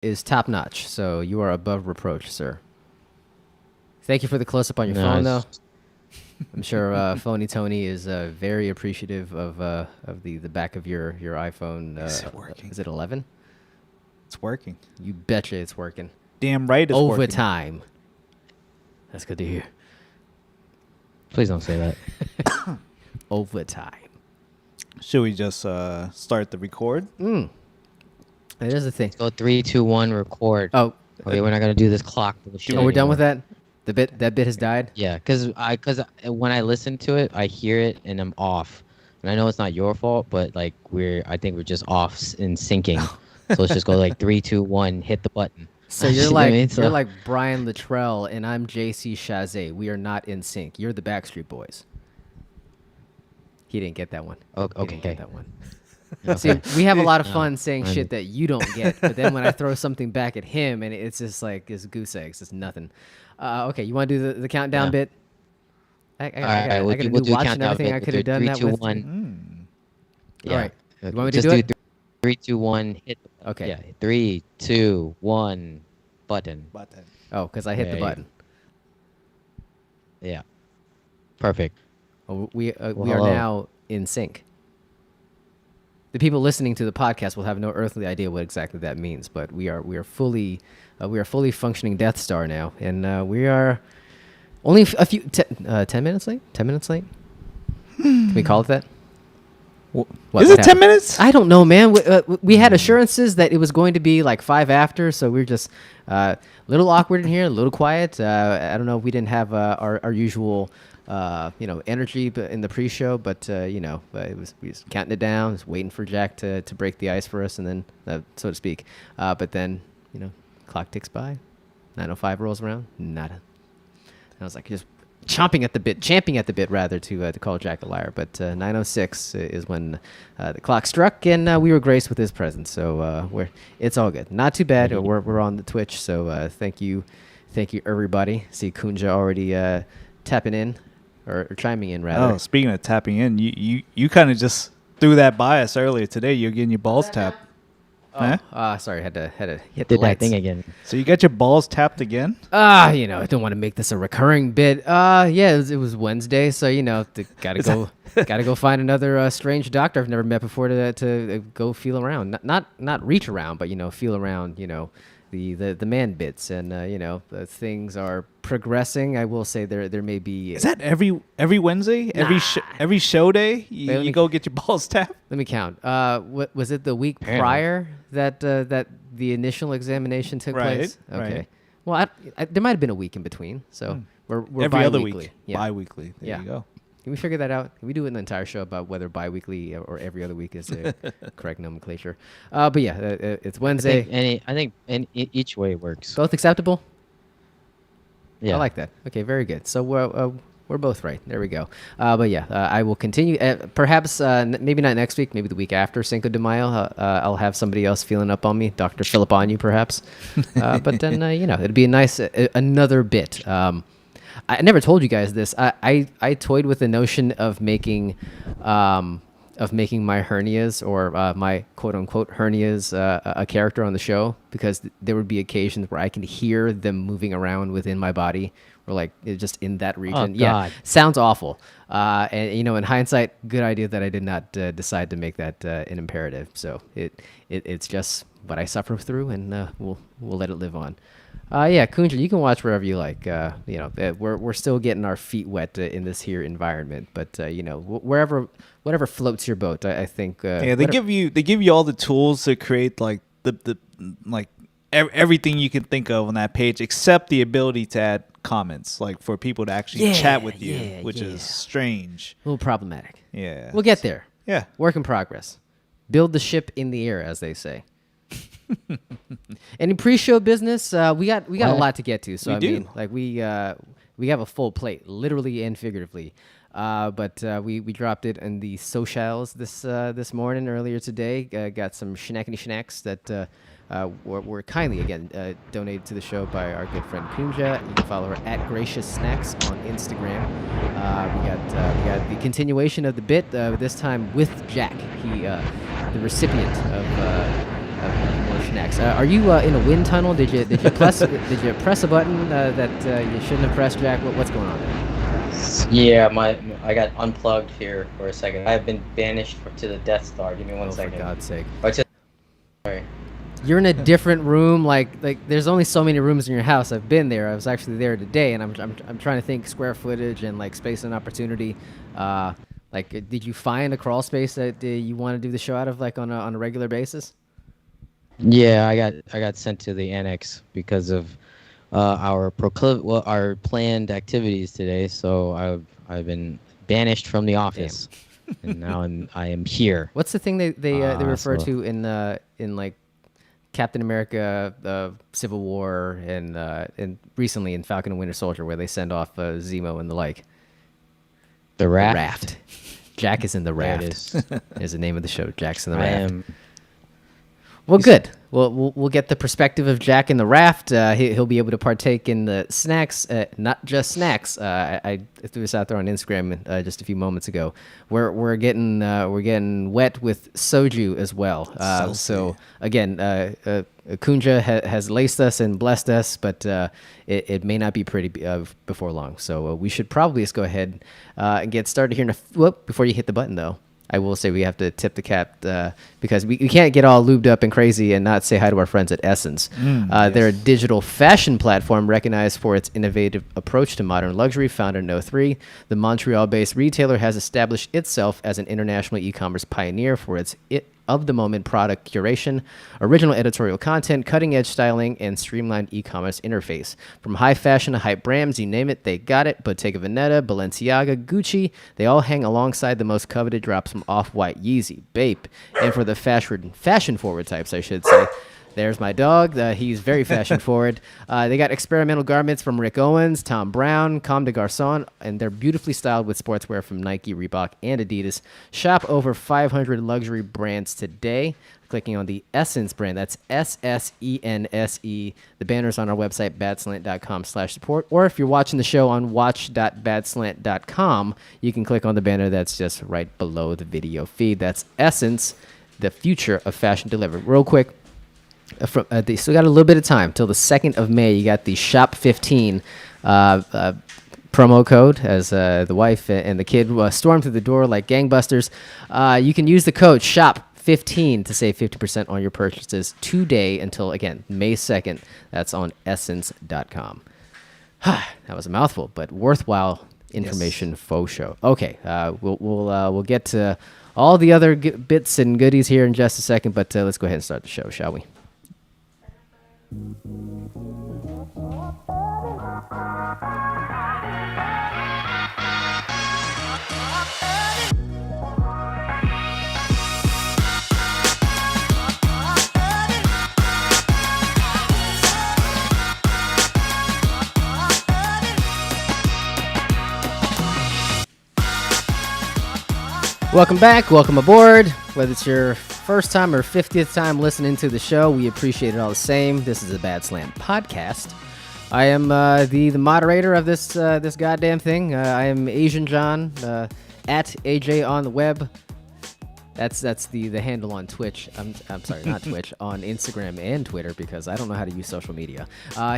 is top notch. So you are above reproach, sir. Thank you for the close up on your phone, though. I'm sure Phony Tony is very appreciative of the back of your iPhone. Is it working? Is it 11? It's working. You betcha it's working. Damn right it's working. Overtime. That's good to hear. Please don't say that. Overtime. Should we just start the record? Here's the thing. Let's go 3, 2, 1, record. Oh, Okay, we're not gonna do this clock bullshit. we're done anymore. with that. That bit has died. Yeah, because when I listen to it, I hear it and I'm off. And I know it's not your fault, but like I think we're just off in syncing. So let's just go like 3, 2, 1, hit the button. So You you're know what I like mean? So- you're like Brian Luttrell and I'm JC Chazé. We are not in sync. You're the Backstreet Boys. He didn't get that one. Oh, He didn't okay. get that one. Okay. See, we have a lot of fun saying I shit that you don't get, but then when I throw something back at him, and it's just like it's goose eggs, it's nothing. Okay, you want to do the countdown Yeah. bit? I got a new watch and everything. I could have done that 3, 2, with. 1. All right. You want me to Just do it? 3, 2, 1, hit. Okay. Yeah. 3, 2, 1, button. Button. Oh, because I hit the There you button. Yeah. Perfect. Oh, we are hello. now in sync. The people listening to the podcast will have no earthly idea what exactly that means, but we are fully functioning Death Star now, and we are only a few 10 minutes late. 10 minutes late. Can we call it that? What Is it 10 happened? minutes? I don't know, man. We had assurances that it was going to be like 5 after, so we were just a little awkward in here, a little quiet. I don't know. We didn't have our usual. Energy in the pre-show, but we was counting it down, just waiting for Jack to break the ice for us, and then, so to speak. But then, clock ticks by, 9:05 rolls around, nada. And I was like, just champing at the bit, rather, to call Jack a liar. But 9:06 is when the clock struck, and we were graced with his presence. So it's all good, not too bad. We're on the Twitch, so thank you, everybody. See Kunja already tapping in. Or chiming in, rather. Oh, speaking of tapping in, you kind of just threw that by us earlier today. You're getting your balls tapped. Huh? Sorry, had to hit the Did that lights. thing again. So you got your balls tapped again? I don't want to make this a recurring bit. It was Wednesday, so gotta go find another strange doctor I've never met before to go feel around. Not reach around, but feel around. The man bits, and things are progressing. I will say there may be. Is that every Wednesday? Every show day? You go get your balls tapped? Let me count. What was it? The week Apparently. prior that the initial examination took Right, place. Okay. right. Well, there might have been a week in between, so we're Every other bi-weekly. week. Yeah. Bi-weekly. There Yeah. you go. Can we figure that out? Can we do an entire show about whether bi-weekly or every other week is the correct nomenclature? But yeah, it's Wednesday. I think each way works. Both acceptable? Yeah. I like that. Okay, very good. So we're both right. There we go. But yeah, I will continue. Perhaps maybe not next week. Maybe the week after Cinco de Mayo. I'll have somebody else feeling up on me, Dr. Philip on you, perhaps. But then it'd be a nice another bit. I never told you guys this. I toyed with the notion of making my hernias or my quote unquote hernias a character on the show, because there would be occasions where I can hear them moving around within my body, or like just in that region. Oh, yeah, God. sounds awful. And in hindsight, good idea that I did not decide to make that an imperative. So it's just what I suffer through, and we'll let it live on. Yeah, Kunja, you can watch wherever you like. We're still getting our feet wet in this here environment, but whatever floats your boat, I think. Yeah, they give you all the tools to create like the everything you can think of on that page, except the ability to add comments, like for people to actually chat with you, which is strange. A little problematic. Yeah, We'll get there. Yeah. Work in progress. Build the ship in the air, as they say. And in pre-show business, we got a lot to get to. So We do. we have a full plate, literally and figuratively. But we dropped it in the socials this morning, earlier today. Got some schnackety schnacks that were kindly again donated to the show by our good friend Kunja. You can follow her at Gracious Snacks on Instagram. We got the continuation of the bit, this time with Jack. He the recipient more snacks. Are you in a wind tunnel? Did you press a button that you shouldn't have pressed, Jack? What's going on there? Yeah, I got unplugged here for a second. I have been banished to the Death Star. Give me one second. For God's sake! Sorry. You're in a different room. Like there's only so many rooms in your house. I've been there. I was actually there today, and I'm trying to think square footage and like space and opportunity. Did you find a crawl space that you want to do the show out of, like on a regular basis? Yeah, I got sent to the annex because of our planned activities today. So I've been banished from the office, and now I am here. What's the thing they refer to in like Captain America, Civil War, and recently in Falcon and Winter Soldier, where they send off Zemo and the like? The raft. The raft. Jack is in the raft. Is the name of the show. Jack's in the raft. Well, good. Well, we'll get the perspective of Jack in the raft. He'll be able to partake in the snacks, not just snacks. I threw this out there on Instagram just a few moments ago. We're getting wet with soju as well. So again, Kunja has laced us and blessed us, but it may not be pretty before long. So we should probably just go ahead and get started here. Before you hit the button, though, I will say we have to tip the cap because we can't get all lubed up and crazy and not say hi to our friends at Essence. Yes. They're a digital fashion platform recognized for its innovative approach to modern luxury. Founded in 2003, the Montreal-based retailer has established itself as an international e-commerce pioneer for its of-the-moment product curation, original editorial content, cutting-edge styling, and streamlined e-commerce interface. From high fashion to hype brands, you name it, they got it. Bottega Veneta, Balenciaga, Gucci, they all hang alongside the most coveted drops from Off-White, Yeezy, Bape, and for the fashion-forward types, I should say, there's my dog. He's very fashion-forward. They got experimental garments from Rick Owens, Tom Brown, Comme des Garçons, and they're beautifully styled with sportswear from Nike, Reebok, and Adidas. Shop over 500 luxury brands today. Clicking on the Essence brand, that's SSENSE. The banner's on our website, badslant.com/support. Or if you're watching the show on watch.badslant.com, you can click on the banner that's just right below the video feed. That's Essence, the future of fashion delivered. Real quick. They still got a little bit of time till the 2nd of May. You got the Shop 15 promo code as the wife and the kid storm through the door like gangbusters. You can use the code SHOP15 to save 50% on your purchases today until, again, May 2nd. That's on essence.com. That was a mouthful, but worthwhile information. Yes. Faux show. Okay, we'll get to all the other bits and goodies here in just a second, but let's go ahead and start the show, shall we? Welcome back. Welcome aboard. Whether it's your first time or 50th time listening to the show, we appreciate it all the same. This is a Badslant podcast. I am the moderator of this goddamn thing. I am Asian John at AJ on the web. That's the handle on Twitch. I'm sorry, not Twitch, on Instagram and Twitter because I don't know how to use social media.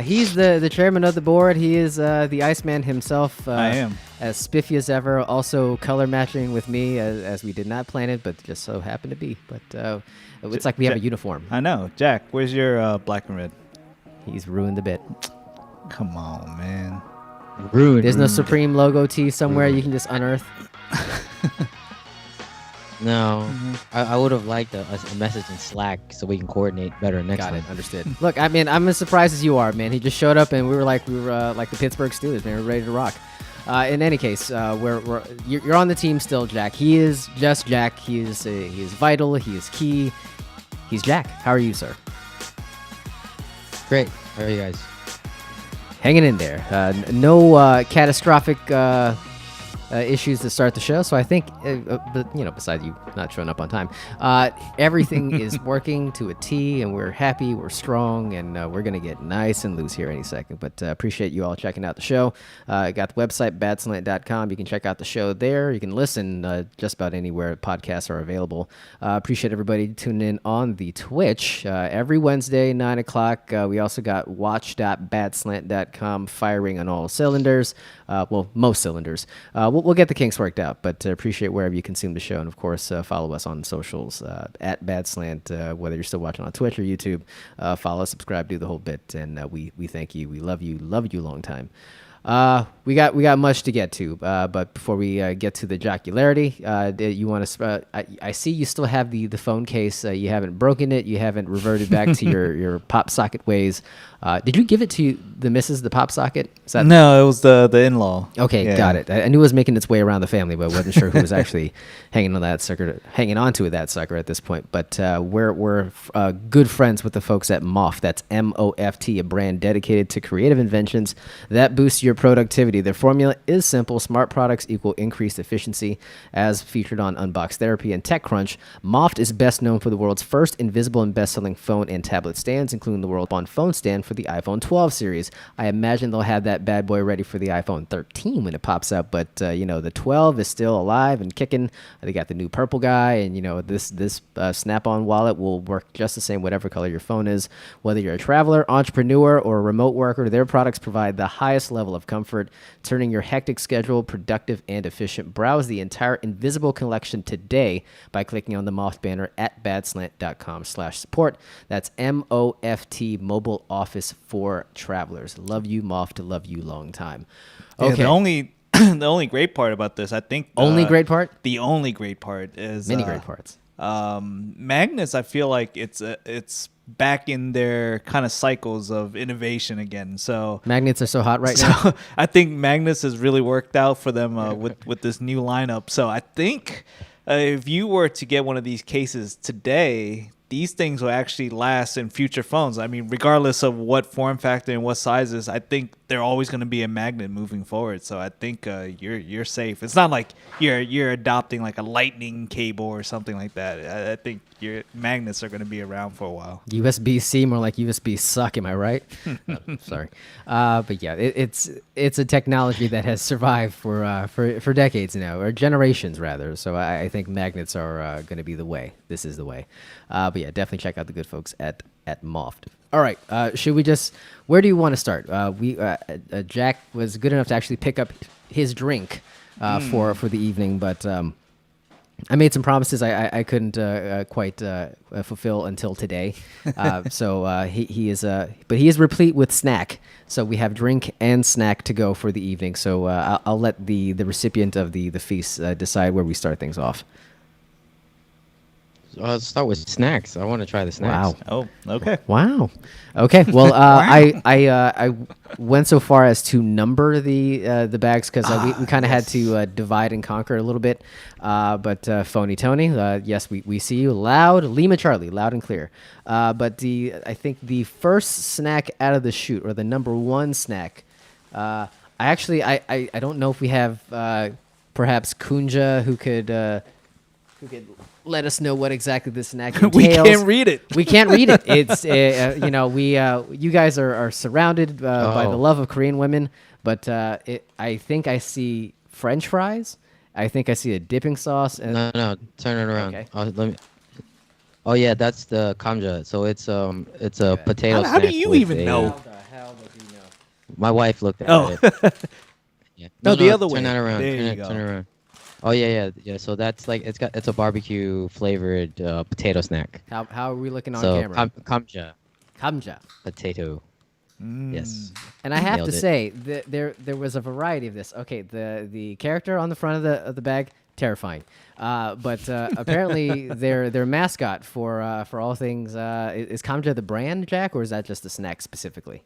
He's the chairman of the board. He is the Iceman himself. I am. As spiffy as ever. Also color matching with me as we did not plan it, but just so happened to be. But it's like we have a uniform. I know. Jack, where's your black and red? He's ruined the bit. Come on, man. There's no Supreme logo tee somewhere you can just unearth. No, I would have liked a message in Slack so we can coordinate better next time. Got it, understood. Look, I mean, I'm as surprised as you are, man. He just showed up and we were like the Pittsburgh Steelers, man. We're ready to rock. In any case, you're on the team still, Jack. He is just Jack. He is vital. He is key. He's Jack. How are you, sir? Great. How are you guys? Hanging in there. No catastrophic issues to start the show. So I think, but besides you not showing up on time, everything is working to a T, and we're happy, we're strong, and we're gonna get nice and loose here any second. But appreciate you all checking out the show. Got the website badslant.com. You can check out the show there. You can listen just about anywhere podcasts are available. Appreciate everybody tuning in on the Twitch every Wednesday 9 o'clock. We also got watch.badslant.com firing on all cylinders. Well, most cylinders. We'll get the kinks worked out, but appreciate wherever you consume the show. And, of course, follow us on socials at Badslant, whether you're still watching on Twitch or YouTube. Follow, subscribe, do the whole bit. And we thank you. We love you long time. We got much to get to, but before we get to the jocularity, you want to? I see you still have the phone case. You haven't broken it. You haven't reverted back to your pop socket ways. Did you give it to the missus, the pop socket? No, it was the in-law. Okay, yeah. Got it. I knew it was making its way around the family, but I wasn't sure who was actually hanging onto that sucker at this point. But we're good friends with the folks at Moft. That's MOFT, a brand dedicated to creative inventions that boost your productivity. Their formula is simple: smart products equal increased efficiency. As featured on Unbox Therapy and TechCrunch, Moft is best known for the world's first invisible and best-selling phone and tablet stands, including the world-on phone stand for the iPhone 12 series. I imagine they'll have that bad boy ready for the iPhone 13 when it pops up, but the 12 is still alive and kicking. They got the new purple guy, and this Snap-on wallet will work just the same whatever color your phone is. Whether you're a traveler, entrepreneur, or a remote worker, their products provide the highest level of comfort, turning your hectic schedule productive and efficient. Browse the entire invisible collection today by clicking on the Moft banner at badslant.com/support. That's MOFT, Mobile Office for Travelers. Love you, Moft. Love you long time. Okay. Yeah, the only great part about this, I think. The only great part is many great parts. Magnets. I feel like it's back in their kind of cycles of innovation again. So magnets are so hot right now. I think Magnets has really worked out for them with this new lineup. So I think if you were to get one of these cases today, these things will actually last in future phones. I mean, regardless of what form factor and what sizes, I think they're always going to be a magnet moving forward. So I think you're safe. It's not like you're adopting like a lightning cable or something like that. I think your magnets are going to be around for a while. USB-C, more like USB suck. Am I right? Sorry, but yeah, it's a technology that has survived for decades now, or generations rather. So I think magnets are going to be the way. This is the way. But yeah, definitely check out the good folks at Moft. All right, should we just? Where do you want to start? Jack was good enough to actually pick up his drink for the evening, but I made some promises I couldn't quite fulfill until today. So he is, but he is replete with snack. So we have drink and snack to go for the evening. So I'll let the recipient of the feast decide where we start things off. Let's start with snacks. I want to try the snacks. Wow. Oh, okay. Wow. Okay. Well, I went so far as to number the bags because we kind of had to divide and conquer a little bit. But Phony Tony, yes, we see you loud. Lima Charlie, loud and clear. But I think the first snack out of the chute, or the number one snack, I don't know if we have perhaps Kunja who could let us know what exactly this snack entails. We can't read it. We can't read it. It's you guys are surrounded by the love of Korean women, but I think I see French fries. I think I see a dipping sauce. And No, turn it around. Okay. Oh yeah, that's the kamja. So it's a potato snack. How do you even know? How the hell does he know? My wife looked at it. Yeah. No, the other way. Turn that around. There you go. Turn it around. Oh yeah. So that's like it's a barbecue flavored potato snack. How are we looking on So camera? kamja potato. Yes. And I have Nailed to it. say there was a variety of this. Okay, the character on the front of the bag, terrifying. But apparently their mascot for all things is kamja the brand, Jack, or is that just a snack specifically?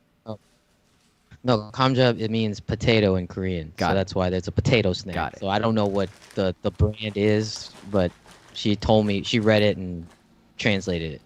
No, kamja, it means potato in Korean. Got so it. that's why there's a potato snack. Got it. So I don't know what the brand is, but she told me, she read it and translated it.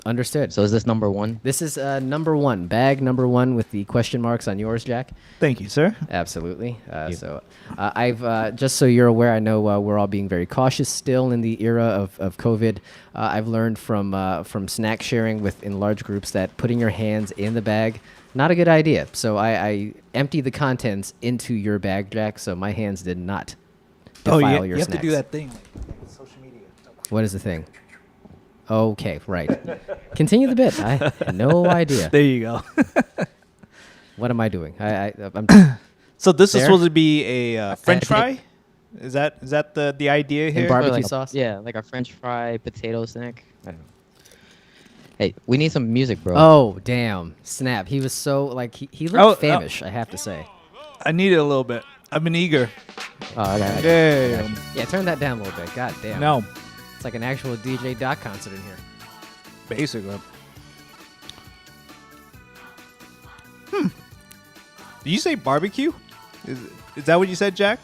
Understood. So is this number one? This is number one, bag number one with the question marks on yours, Jack. Thank you, sir. Absolutely. So I've just so you're aware, I know we're all being very cautious still in the era of COVID. I've learned from snack sharing in large groups that putting your hands in the bag, not a good idea. So I emptied the contents into your bag, Jack. So my hands did not defile your you snacks. have to do that thing like social media. What is the thing? Okay, right. Continue the bit. I had no idea. There you go. What am I doing? I'm So this is There? supposed to be a French fry. Is that the idea here? barbecue Like sauce? Yeah, like a French fry potato snack. I don't know. Hey, we need some music, bro. Oh, damn. Snap. He was so, like, he looked famished, I have to say. I need it a little bit. I've been eager. Oh, I got it. Damn. Yeah, turn that down a little bit. God damn. No, It's like an actual DJ Doc concert in here. basically. Did you say barbecue? Is that what you said, Jack?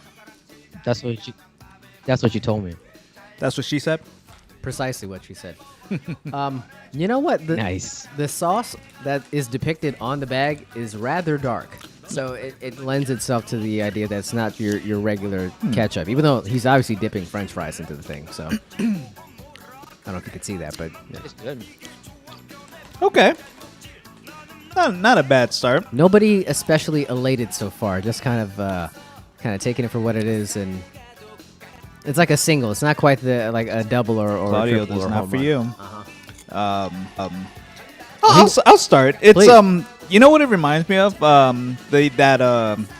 That's what you told me. That's what she said. Precisely what she said. You know what? Nice. The sauce that is depicted on the bag is rather dark. So it lends itself to the idea that it's not your regular ketchup, even though he's obviously dipping French fries into the thing. So I don't know if you could see that, but yeah. It's good. Okay. Not a bad start. Nobody especially elated so far. Just kind of taking it for what it is, and it's like a single. It's not quite like a double or Claudio, a triple this or is not home for run. you. I'll start. It's you know what it reminds me of? The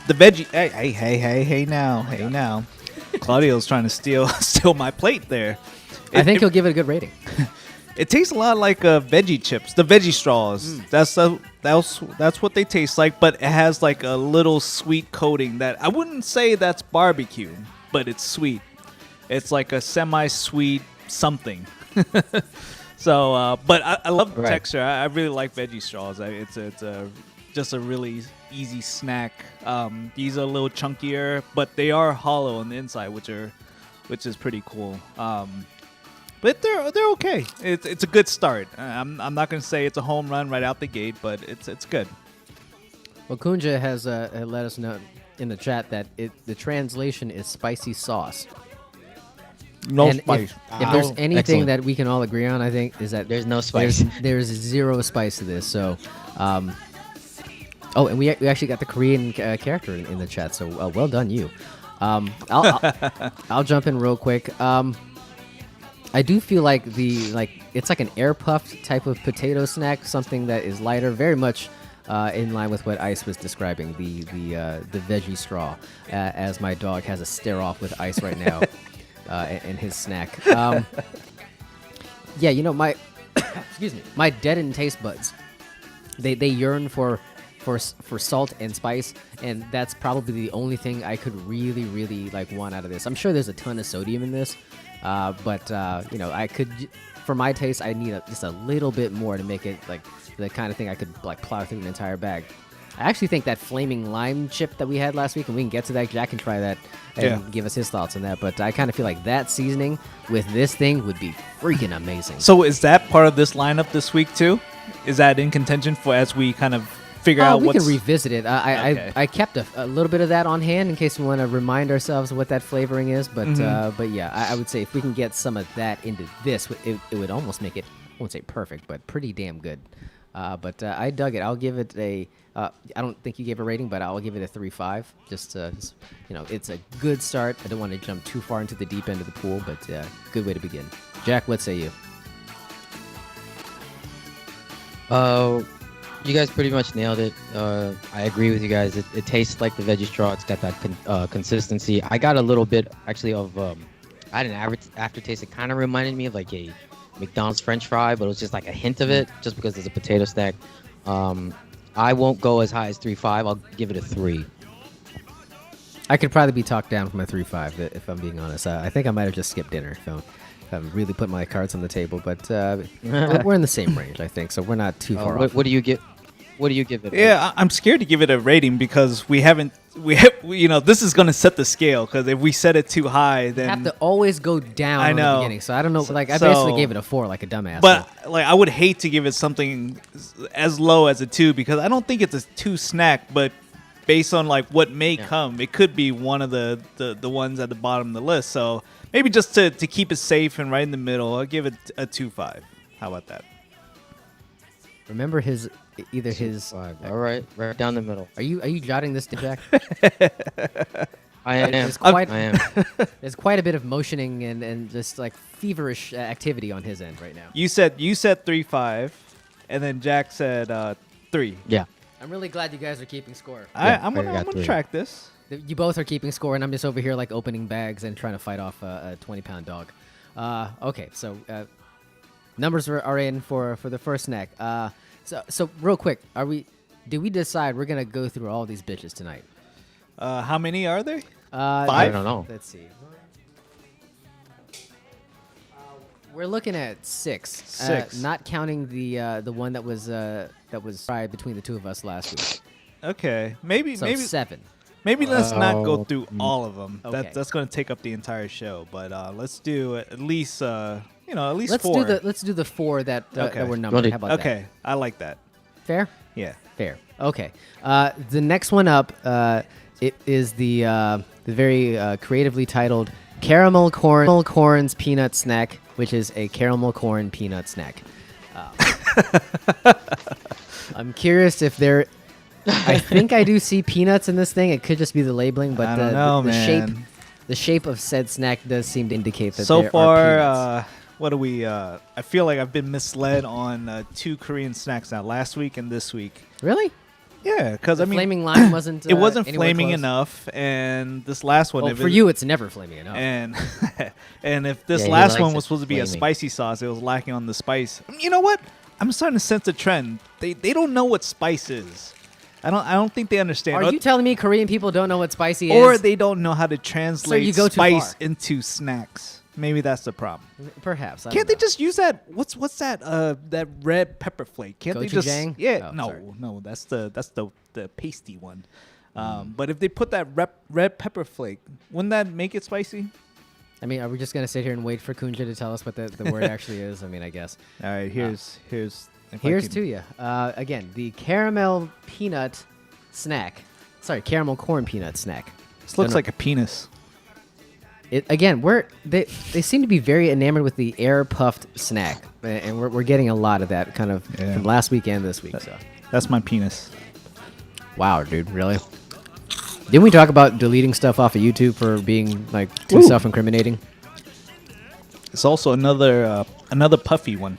veggie. Hey now. Claudio's trying to steal my plate there. I think he'll give it a good rating. It tastes a lot like veggie chips, the veggie straws. That's what they taste like, but it has like a little sweet coating that I wouldn't say that's barbecue, but it's sweet. It's like a semi-sweet something. So, but I love the texture. I really like veggie straws. It's just a really easy snack. These are a little chunkier, but they are hollow on the inside, which is pretty cool. But they're okay. It's a good start. I'm not gonna say it's a home run right out the gate, but it's good. Well, Kunja has let us know in the chat that the translation is spicy sauce. No And spice. If there's anything Excellent. that we can all agree on, I think, is that There's no spice. There's zero spice to this. So, and we actually got the Korean character in the chat. So well done, you. I'll jump in real quick. I do feel like it's like an air puffed type of potato snack, something that is lighter, very much in line with what Ice was describing, the veggie straw, as my dog has a stare off with Ice right now in his snack. Yeah, my excuse me, my deadened taste buds, they yearn for salt and spice, and that's probably the only thing I could really want out of this. I'm sure there's a ton of sodium in this. But I could, for my taste, I need just a little bit more to make it like the kind of thing I could like plow through an entire bag. I actually think that flaming lime chip that we had last week, and we can get to that. Jack can try that and give us his thoughts on that. But I kind of feel like that seasoning with this thing would be freaking amazing. So is that part of this lineup this week too? Is that in contention for as we kind of figure out we what's... can revisit it. I kept a little bit of that on hand in case we want to remind ourselves what that flavoring is. But yeah, I would say if we can get some of that into this, it would almost make it, I won't say perfect, but pretty damn good. But I dug it. I'll give it a. I don't think you gave a rating, but I'll give it a 3.5. Just it's a good start. I don't want to jump too far into the deep end of the pool, but good way to begin. Jack, what say you? You guys pretty much nailed it. I agree with you guys. It tastes like the veggie straw. It's got that consistency. I got a little bit actually of. I had an aftertaste. It kind of reminded me of like a McDonald's French fry, but it was just like a hint of it, just because there's a potato stack. I won't go as high as 3.5. I'll give it a 3. I could probably be talked down from a 3.5 if I'm being honest. I think I might have just skipped dinner if I'm really put my cards on the table. But we're in the same range, I think, so we're not too far off. What do you give? What do you give it? Yeah, I'm scared to give it a rating because we haven't this is gonna set the scale because if we set it too high, then have to always go down I in know. the beginning. So I don't know. Like I So- basically gave it a 4, like a dumbass. But like, I would hate to give it something as low as a 2 because I don't think it's a 2 snack. But based on like what may come, it could be one of the ones at the bottom of the list. So maybe just to keep it safe and right in the middle, I'll give it a 2.5. How about that? remember his either his. 5. All right, right down the middle. Are you jotting this, Jack? I am. There's quite, I am. there's quite a bit of motioning and just like feverish activity on his end right now. You said 3.5, and then Jack said 3. Yeah. I'm really glad you guys are keeping score. I'm I gonna got 3. track this. You both are keeping score, and I'm just over here like opening bags and trying to fight off a 20-pound dog. Okay, so numbers are in for the first snack. So real quick, did we decide we're gonna go through all these bitches tonight? How many are there? 5? I don't know. Let's see. We're looking at 6. 6. Not counting the one that was fried between the two of us last week. Okay, maybe So 7. maybe let's not go Oh, through all of them. Okay. That's going to take up the entire show. But let's do at least at least Let's 4. do the 4 that Okay. were numbered. Ready? How about that? Okay, I like that. Fair. Yeah. Fair. Okay. The next one up, it is the very creatively titled Caramel Corn's Peanut Snack, which is a caramel corn peanut snack. I'm curious if there. I think I do see peanuts in this thing. It could just be the labeling, but I don't know, the shape, man. the shape of said snack does seem to indicate that So there are far, peanuts. what do we? I feel like I've been misled on 2 Korean snacks now. Last week and this week. Really? Yeah, because The I mean, flaming lime wasn't. it wasn't anywhere flaming close? enough, and this last one. Well, if for it- you, it's never flaming enough. And and if this Yeah, he last likes one it was supposed to be a flaming. spicy sauce, it was lacking on the spice. You know what? I'm starting to sense a trend. They don't know what spice is. I don't think they understand. Are you telling me Korean people don't know what spicy or is? they don't know how to translate you go too spice far. into snacks. Maybe that's the problem. Perhaps. I Can't don't they know. just use that? What's that? That red pepper flake. Can't they just? Gochujang? Yeah. Oh, no, sorry. no. That's the pasty one. But if they put that red pepper flake, wouldn't that make it spicy? I mean, are we just gonna sit here and wait for Kunja to tell us what the word actually is? I mean, I guess. All right. Here's. if I Here's can- to you. Again, the caramel peanut snack. Sorry, caramel corn peanut snack. This looks Don't know. like a penis. They seem to be very enamored with the air puffed snack, and we're getting a lot of that kind of Yeah. from last week and this week. So, That's my penis. wow, dude, really? Didn't we talk about deleting stuff off of YouTube for being like too Ooh. self-incriminating? It's also another puffy one.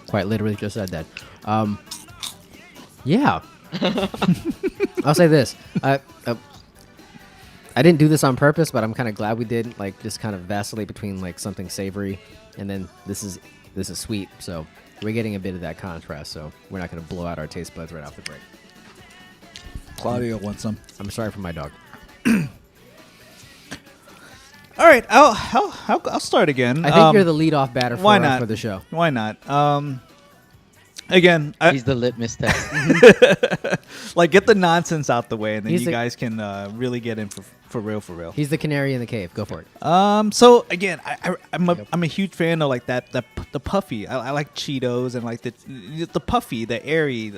Quite literally just said that. Yeah. I'll say this. I didn't do this on purpose, but I'm kind of glad we did. Like, just kind of vacillate between like something savory, and then this is sweet. So we're getting a bit of that contrast. So we're not going to blow out our taste buds right off the break. Claudio wants some. I'm sorry for my dog. All right, I'll start again. I think you're the leadoff batter why not? for the show. Why not? Again, He's the litmus test. like get the nonsense out the way, and then He's you the- guys can really get in for real. He's the canary in the cave. Go for it. So again, I'm a huge fan of like the puffy. I like Cheetos and like the puffy, the airy.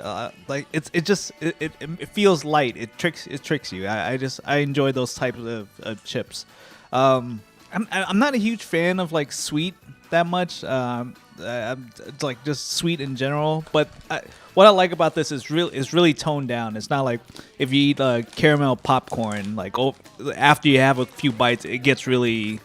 Like it feels light. It tricks you. I enjoy those types of chips. I'm not a huge fan of like sweet that much. It's like just sweet in general. But what I like about this is really toned down. It's not like if you eat caramel popcorn, like after you have a few bites, it gets really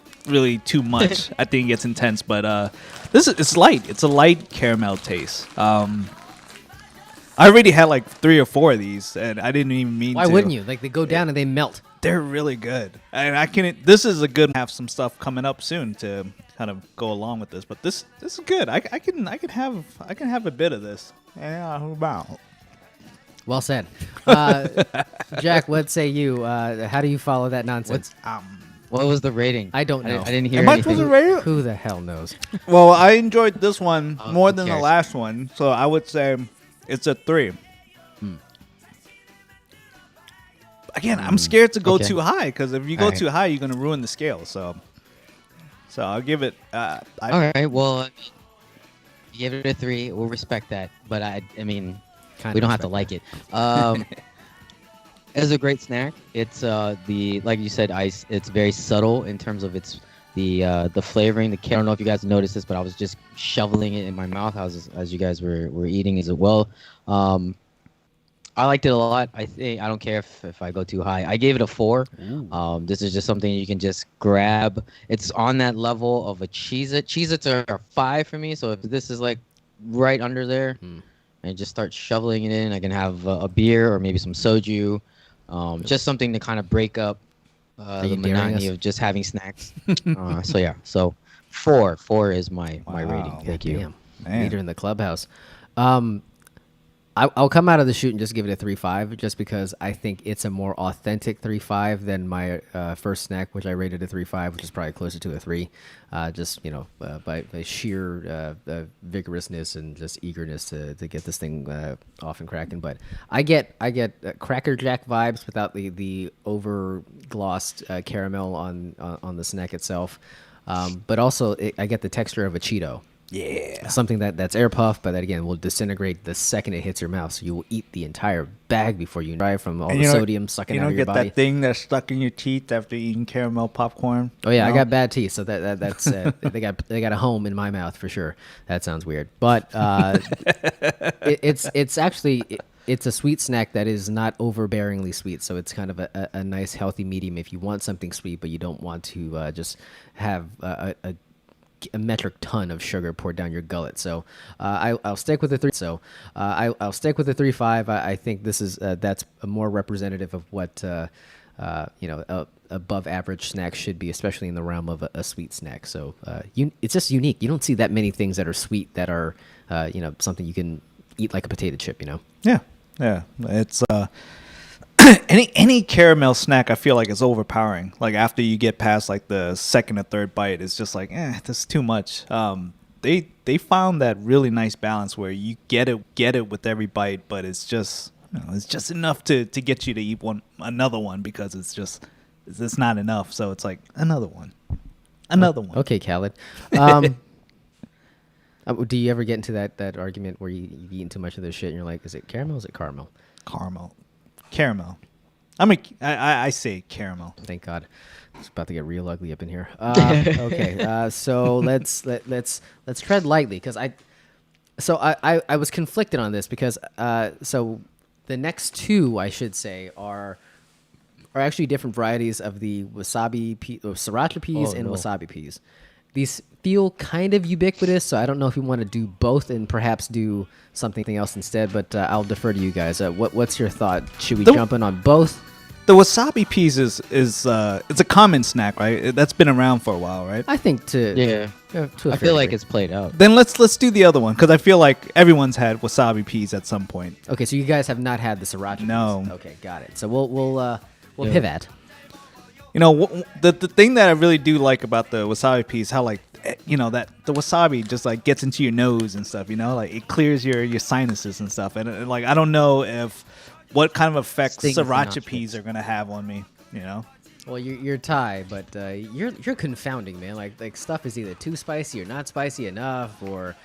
too much. I think it gets intense. But it's light. It's a light caramel taste. I already had like 3 or 4 of these, and I didn't even mean to. Why wouldn't you? Like, they go down and they melt. They're really good, and this is a good. Have some stuff coming up soon to kind of go along with this, but this is good. I can have a bit of this. Yeah, how about? Well said. Jack, what say you? How do you follow that nonsense? What was the rating? I don't know. I didn't hear Am I anything. supposed to rate it? Who the hell knows? Well, I enjoyed this one Oh, more who than the cares? last one, so I would say it's a 3. again, I'm scared to go Okay. too high because if you go Alright. too high, you're gonna ruin the scale. So I'll give it. All right. Well, give it a 3. We'll respect that. But I mean, Kinda we don't have to respect like it. It's a great snack. It's the like you said, ice. It's very subtle in terms of its the flavoring. I don't know if you guys noticed this, but I was just shoveling it in my mouth as you guys were eating as well. I liked it a lot. I don't care if I go too high. I gave it a 4. This is just something you can just grab. It's on that level of a Cheez-It. Cheez-Its are a 5 for me. So if this is like right under there, and just start shoveling it in, I can have a beer or maybe some soju. Just something to kind of break up the you daring monotony us? Oh, of just having snacks. So yeah, so 4 is my rating. Wow. Thank you. Damn. Man. Leader in the clubhouse. I'll come out of the shoot and just give it a 3.5, just because I think it's a more authentic 3.5 than my first snack, which I rated a 3.5, which is probably closer to a 3. Just by sheer vigorousness and just eagerness to get this thing off and cracking. But I get Cracker Jack vibes without the over glossed caramel on the snack itself. But also I get the texture of a Cheeto. Yeah. Something that's air puff, but that again will disintegrate the second it hits your mouth. So you will eat the entire bag before you dry from all the sodium sucking you out don't of your get body. that thing that's stuck in your teeth after eating caramel popcorn. Oh yeah, No? I got bad teeth, so that's they got a home in my mouth for sure. That sounds weird, but it's actually it's a sweet snack that is not overbearingly sweet. So it's kind of a nice healthy medium if you want something sweet, but you don't want to just have a metric ton of sugar poured down your gullet. So I'll stick with the 3. So I'll stick with the 3.5. I think this is that's more representative of what above average snack should be, especially in the realm of a sweet snack. So it's just unique. You don't see that many things that are sweet that are something you can eat like a potato chip. Yeah. It's any caramel snack I feel like is overpowering. Like after you get past like the second or third bite, it's just like, this is too much. They found that really nice balance where you get it with every bite, but it's just it's just enough to get you to eat another one because it's not enough. So it's like another one. Okay, Khaled. Do you ever get into that argument where you've eaten too much of this shit and you're like, is it caramel or is it caramel? Caramel. I say caramel. Thank God. It's about to get real ugly up in here. Okay, so let's tread lightly because I was conflicted on this because so the next 2 I should say are actually different varieties of the wasabi sriracha peas and wasabi peas. These feel kind of ubiquitous, so I don't know if you want to do both and perhaps do something else instead, but I'll defer to you guys. What's your thought? Should we jump in on both? The wasabi peas is it's a common snack, right? That's been around for a while, right? I think Yeah. to a I fair feel like degree. it's played out. Then let's do the other one because I feel like everyone's had wasabi peas at some point. Okay, so you guys have not had the sriracha No. peas. Okay, got it. So we'll Yeah. pivot. The thing that I really do like about the wasabi peas, how like that the wasabi just like gets into your nose and stuff. Like it clears your sinuses and stuff. And like I don't know what kind of effects Stings the sriracha nostrils. peas are gonna have on me. Well, you're Thai, but you're confounding, man. Like stuff is either too spicy or not spicy enough, or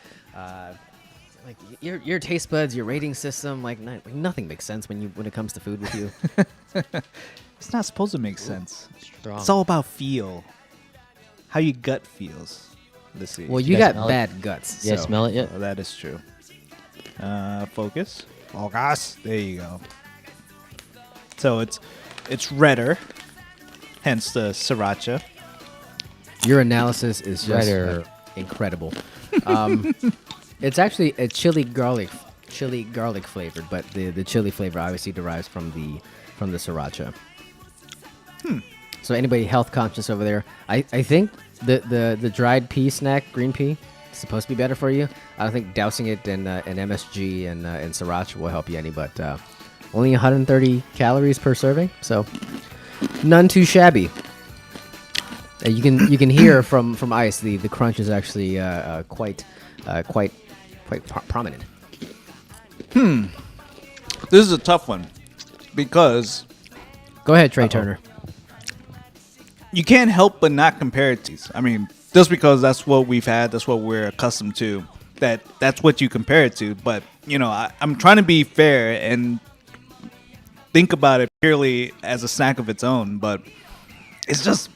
like your taste buds, your rating system, like nothing makes sense when it comes to food with you. It's not supposed to make sense. Strong. It's all about feel, how your gut feels. Let's see. Well, you guys got smell it? bad guts. Yeah, so. smell it yet? Well, that is true. Focus. There you go. So it's redder, hence the sriracha. Your analysis is just Redder. incredible. It's actually a chili garlic flavored, but the chili flavor obviously derives from the sriracha. So anybody health conscious over there, I think the dried pea snack, green pea, is supposed to be better for you. I don't think dousing it in MSG and sriracha will help you any, but only 130 calories per serving, so none too shabby. You can hear from ice the crunch is actually quite prominent. This is a tough one because Go ahead, Trey Turner. You can't help but not compare it to these. I mean, just because that's what we've had, that's what we're accustomed to. That's what you compare it to. But I'm trying to be fair and think about it purely as a snack of its own. But it's just,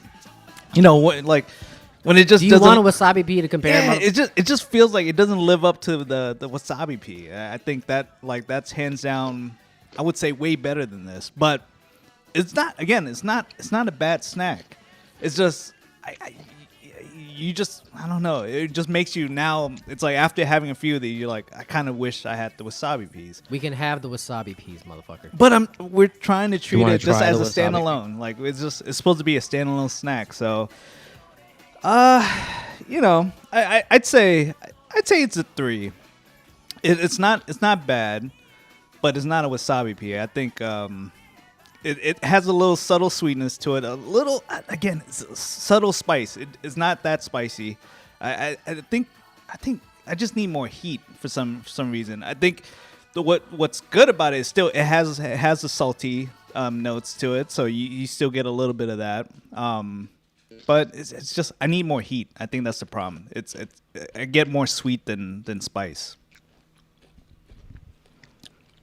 like when it just Do you doesn't. want a wasabi pea to compare? Yeah, it just feels like it doesn't live up to the wasabi pea. I think that's hands down. I would say way better than this, but it's not. Again, it's not a bad snack. It's just I don't know. It just makes you now. It's like after having a few of these, you're like, I kind of wish I had the wasabi peas. We can have the wasabi peas, motherfucker. But we're trying to treat it just as a wasabi? standalone. Like it's supposed to be a standalone snack. So, I'd say it's a 3. It's not bad, but it's not a wasabi pea. I think it has a little subtle sweetness to it. A little, again, it's a subtle spice. It's not that spicy. I think I just need more heat for some reason. I think what's good about it is still it has the salty notes to it, so you still get a little bit of that. But it's just I need more heat. I think that's the problem. I get more sweet than spice.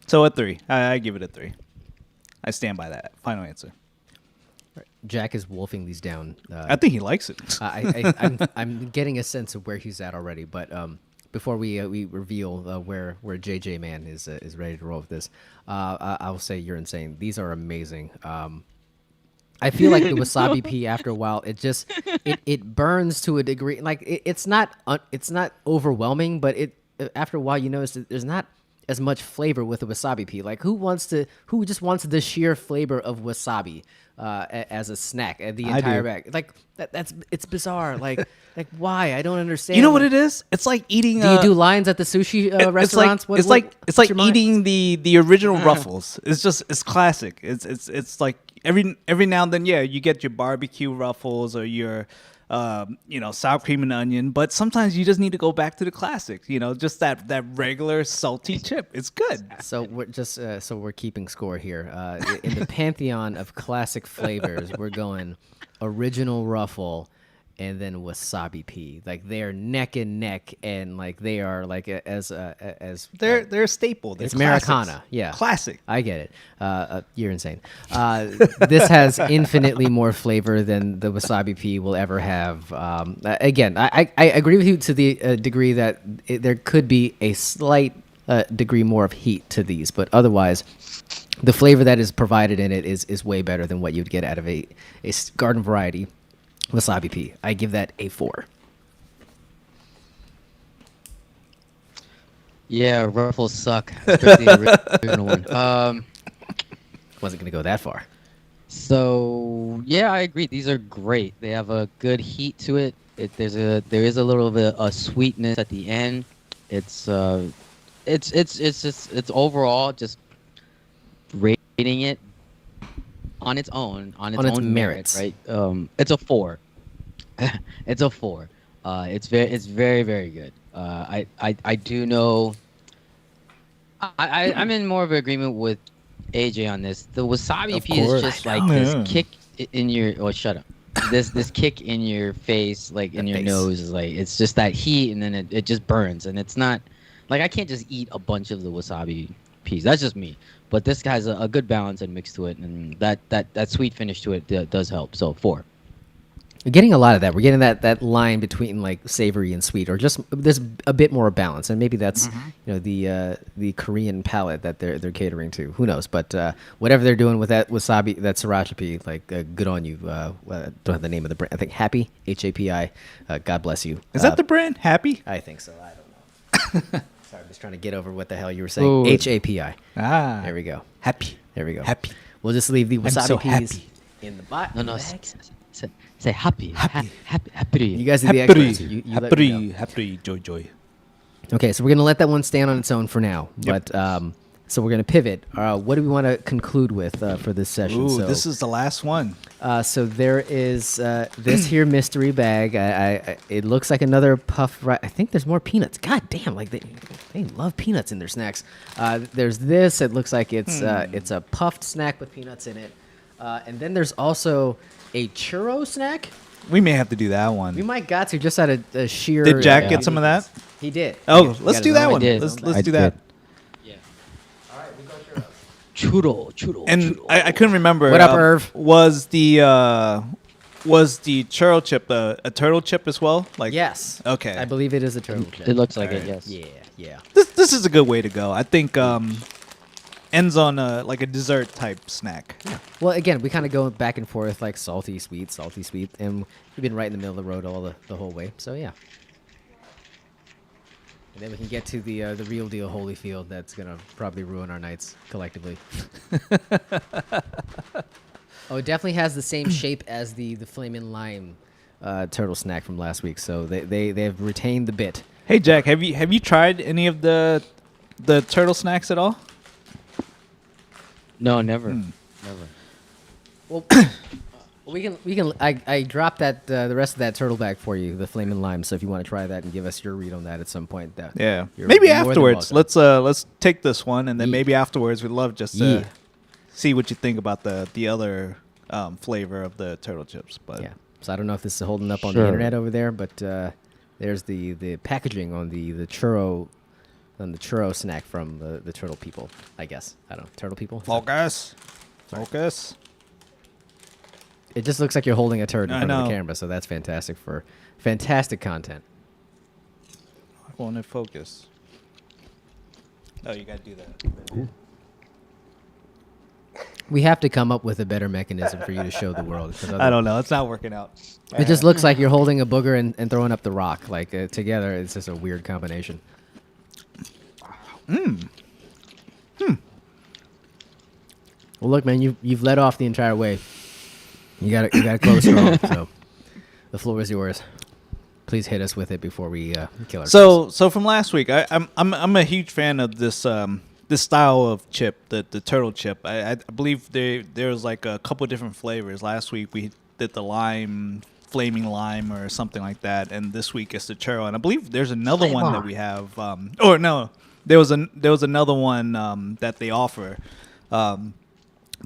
So a 3. I give it a 3. I stand by that. Final answer. Jack is wolfing these down. I think he likes it. I'm getting a sense of where he's at already. But before we reveal where JJ Man is ready to roll with this, I'll say you're insane. These are amazing. I feel like the wasabi pea after a while it burns to a degree. Like it's not overwhelming, but after a while you notice that there's not as much flavor with a wasabi pea. Like who just wants the sheer flavor of wasabi as a snack? The entire bag. Like it's bizarre. Like why? I don't understand. You know what it is? It's like eating. Do you do lines at the sushi restaurants? It's like eating the original Ruffles. It's classic. It's like every now and then, yeah, you get your barbecue Ruffles or your sour cream and onion, but sometimes you just need to go back to the classics. Just that regular salty chip. It's good. So we're keeping score here. In the pantheon of classic flavors, we're going original Ruffle and then wasabi pea. Like they are neck and neck, and like they are like as they're a staple. They're it's classics. Americana. Yeah, classic. I get it. You're insane. This has infinitely more flavor than the wasabi pea will ever have. Again, I agree with you to the degree that there could be a slight degree more of heat to these, but otherwise, the flavor that is provided in it is way better than what you'd get out of a garden variety wasabi pea. I give that a 4. Yeah, Ruffles suck. Especially the original one. Wasn't going to go that far. So yeah, I agree. These are great. They have a good heat to it. There is a little bit of sweetness at the end. It's overall just rating it on its own merits, right? It's a 4. It's a 4. It's very very good. I do know. I'm in more of an agreement with AJ on this. The wasabi pea is just like this kick in your. Oh, shut up. This kick in your face, like in your nose, is like it's just that heat, and then it just burns, and it's not like I can't just eat a bunch of the wasabi peas. That's just me. But this has a good balance and mix to it, and that sweet finish to it does help. So 4. We're getting a lot of that. We're getting that line between like savory and sweet, or just there's a bit more balance, and maybe that's the Korean palate that they're catering to. Who knows? But whatever they're doing with that wasabi, that sriracha pea, like good on you. Don't have the name of the brand. I think Happy, HAPI. God bless you. Is that the brand Happy? I think so. I don't know. Sorry, I'm just trying to get over what the hell you were saying. HAPI. Ah, There we go. Happy. There we go. Happy. We'll just leave the wasabi so peas happy. in the bottom. No. Say happy. Happy. You guys are the experts. You let me know. Happy, joy. Okay, so we're gonna let that one stand on its own for now. Yep. But so we're gonna pivot. What do we want to conclude with for this session? Ooh, So, this is the last one. so there is this here mystery bag. It looks like another puff. I think there's more peanuts. God damn! Like they love peanuts in their snacks. There's this. It looks like it's a puffed snack with peanuts in it. And then there's also a churro snack. We may have to do that We one. might got to just out of sheer. Did Jack Yeah. get some of that? He did. Oh, He let's got do his that own. one. did. Let's I do that. did. Yeah. All right, we go churros. Churro. And I couldn't remember. What up, Irv? Was the churro chip a turtle chip as well? Like Yes. Okay. I believe it is a turtle chip. It looks like it. Alright. Yes. Yeah. This is a good way to go. I think ends on like a dessert type snack. Well, again, we kind of go back and forth like salty, sweet, and we've been right in the middle of the road all the whole way. So yeah. And then we can get to the real deal Holyfield that's gonna probably ruin our nights collectively. Oh, it definitely has the same shape as the flaming lime turtle snack from last week. So they have retained the bit. Hey Jack, have you tried any of the turtle snacks at all? No, never. Hmm. Never. Well, we can. I dropped that the rest of that turtle bag for you, the flaming lime. So if you want to try that and give us your read on that at some point, Yeah. you're Maybe more than afterwards. welcome. Let's take this one and then Yeah. maybe afterwards we'd love just to Yeah. see what you think about the other flavor of the turtle chips. But Yeah. So I don't know if this is holding up on the Sure. internet over there, but there's the packaging on the churro snack from the turtle people. I guess I don't know, turtle people. Focus. It just looks like you're holding a turd in I front of know. the camera, so that's fantastic for fantastic content. I want to focus. Oh, you gotta do that. We have to come up with a better mechanism for you to show the world. 'Cause I don't know. It's not working out. It just looks like you're holding a booger and throwing up the rock. Like together, it's just a weird combination. Well, look, man, you've led off the entire way. You got to close strong. So the floor is yours. Please hit us with it before we kill ourselves. So from last week, I'm a huge fan of this this style of chip, the turtle chip. I believe there was like a couple different flavors. Last week we did the flaming lime or something like that, and this week it's the churro. And I believe there's another one that we have. Or no, there was another one that they offer.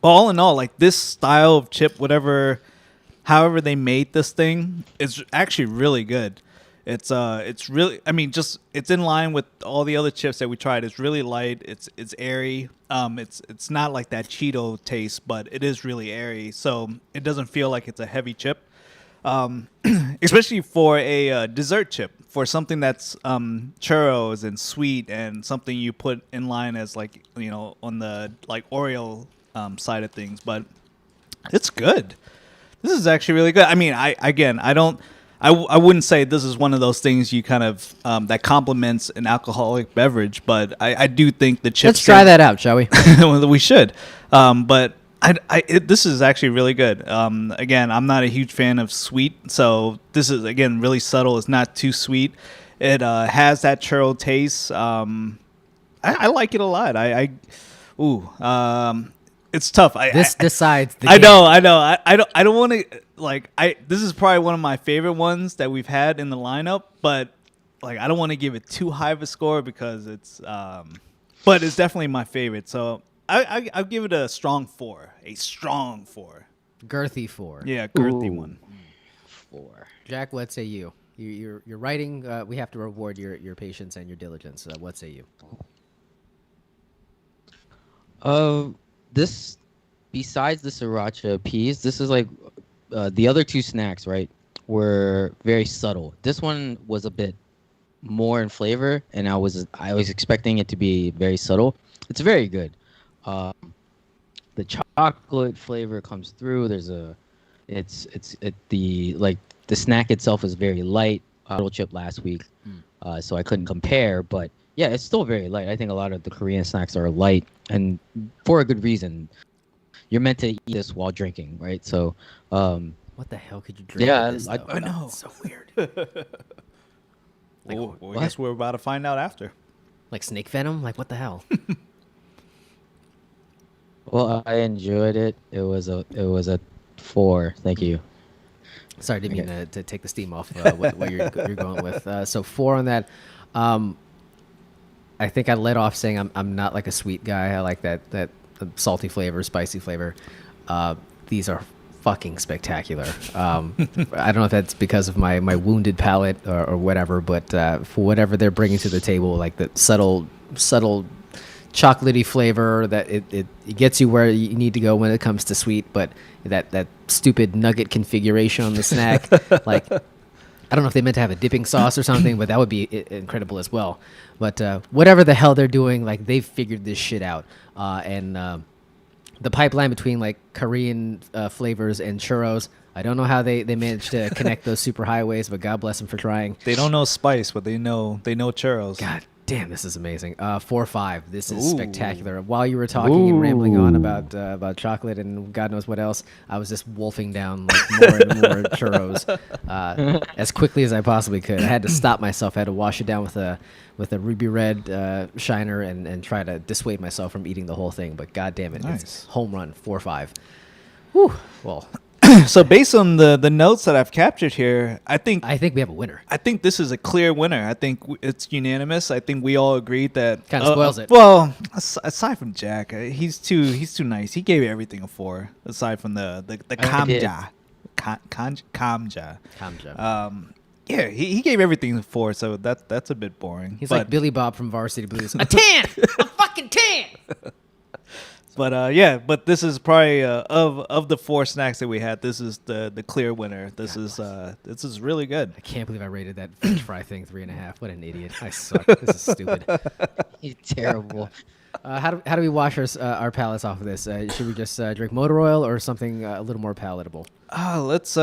But all in all, like this style of chip, however they made this thing, is actually really good. It's really, I mean, just it's in line with all the other chips that we tried. It's really light. It's airy. It's not like that Cheeto taste, but it is really airy. So it doesn't feel like it's a heavy chip. Especially for a dessert chip, for something that's churros and sweet and something you put in line as like, you know, on the like Oreo side of things. But it's good. This is actually really good. I mean, I wouldn't say this is one of those things you kind of that complements an alcoholic beverage, but I do think the chips. Let's try that out, shall we? Well, we should. But this is actually really good. Again, I'm not a huge fan of sweet, so this is again really subtle. It's not too sweet. It has that churro taste. I like it a lot. It's tough. This decides the I game. know. I don't want to like. This is probably one of my favorite ones that we've had in the lineup, but like I don't want to give it too high of a score because it's. But it's definitely my favorite. So I'll give it a strong 4. A strong 4. Girthy 4. Yeah, girthy Ooh. one. 4. Jack, what say you? You're writing. We have to reward your patience and your diligence. What say you? This, besides the sriracha peas, this is like the other two snacks, right? Were very subtle. This one was a bit more in flavor, and I was expecting it to be very subtle. It's very good. The chocolate flavor comes through. The snack itself is very light. Little chip last week, so I couldn't compare, but yeah, it's still very light. I think a lot of the Korean snacks are light, and for a good reason. You're meant to eat this while drinking, right? So, What the hell could you drink? Yeah, with this, I though? know. It's so weird. Well, I what? guess we're about to find out after. Like snake venom? Like what the hell? well, I enjoyed it. It was a 4. Thank you. Sorry, didn't mean to take the steam off what you're going with. So 4 on that. I think I led off saying I'm not like a sweet guy. I like that salty flavor, spicy flavor. these are fucking spectacular. I don't know if that's because of my wounded palate or whatever, but for whatever they're bringing to the table, like the subtle chocolatey flavor that it gets you where you need to go when it comes to sweet, but that stupid nugget configuration on the snack, like I don't know if they meant to have a dipping sauce or something, but that would be incredible as well. But whatever the hell they're doing, like they've figured this shit out. And the pipeline between like Korean flavors and churros, I don't know how they managed to connect those super highways, but God bless them for trying. They don't know spice, but they know churros. God damn, this is amazing. 4-5. This is spectacular. While you were talking and rambling on about chocolate and God knows what else, I was just wolfing down like more and more churros as quickly as I possibly could. I had to stop myself. I had to wash it down with a ruby red shiner and try to dissuade myself from eating the whole thing. But God damn it, Nice. it's home run. 4-5. Whew. Well, So based on the notes that I've captured here, I think we have a winner. I think this is a clear winner. I think it's unanimous. I think we all agreed that Kinda spoils it. Well, aside from Jack, he's too nice. He gave everything a 4. Aside from the kamja, kamja. Kamja. Yeah, he gave everything a 4. So that's a bit boring. He's but, like Billy Bob from Varsity Blues. A 10! A fucking 10! But yeah, but this is probably of the 4 snacks that we had, this is the clear winner. This is really good. I can't believe I rated that French fry thing 3.5. What an idiot! I suck. This is stupid. He's terrible. How do we wash our palates off of this? Should we just drink motor oil or something a little more palatable? Let's.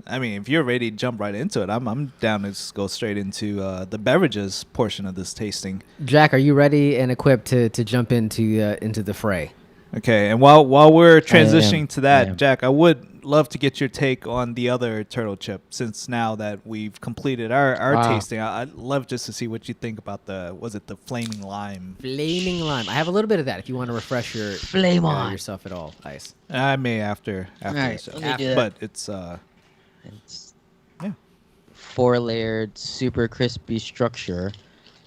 I mean, if you're ready to jump right into it, I'm down to just go straight into the beverages portion of this tasting. Jack, are you ready and equipped to jump into the fray? Okay, and while we're transitioning to I that, am. Jack, I would love to get your take on the other turtle chip. Since now that we've completed our tasting, I'd love just to see what you think about the flaming lime. Flaming lime. I have a little bit of that if you want to refresh yourself at all. Ice. I may after right, the show. let me do that. But it's It's yeah. 4-layered, super crispy structure.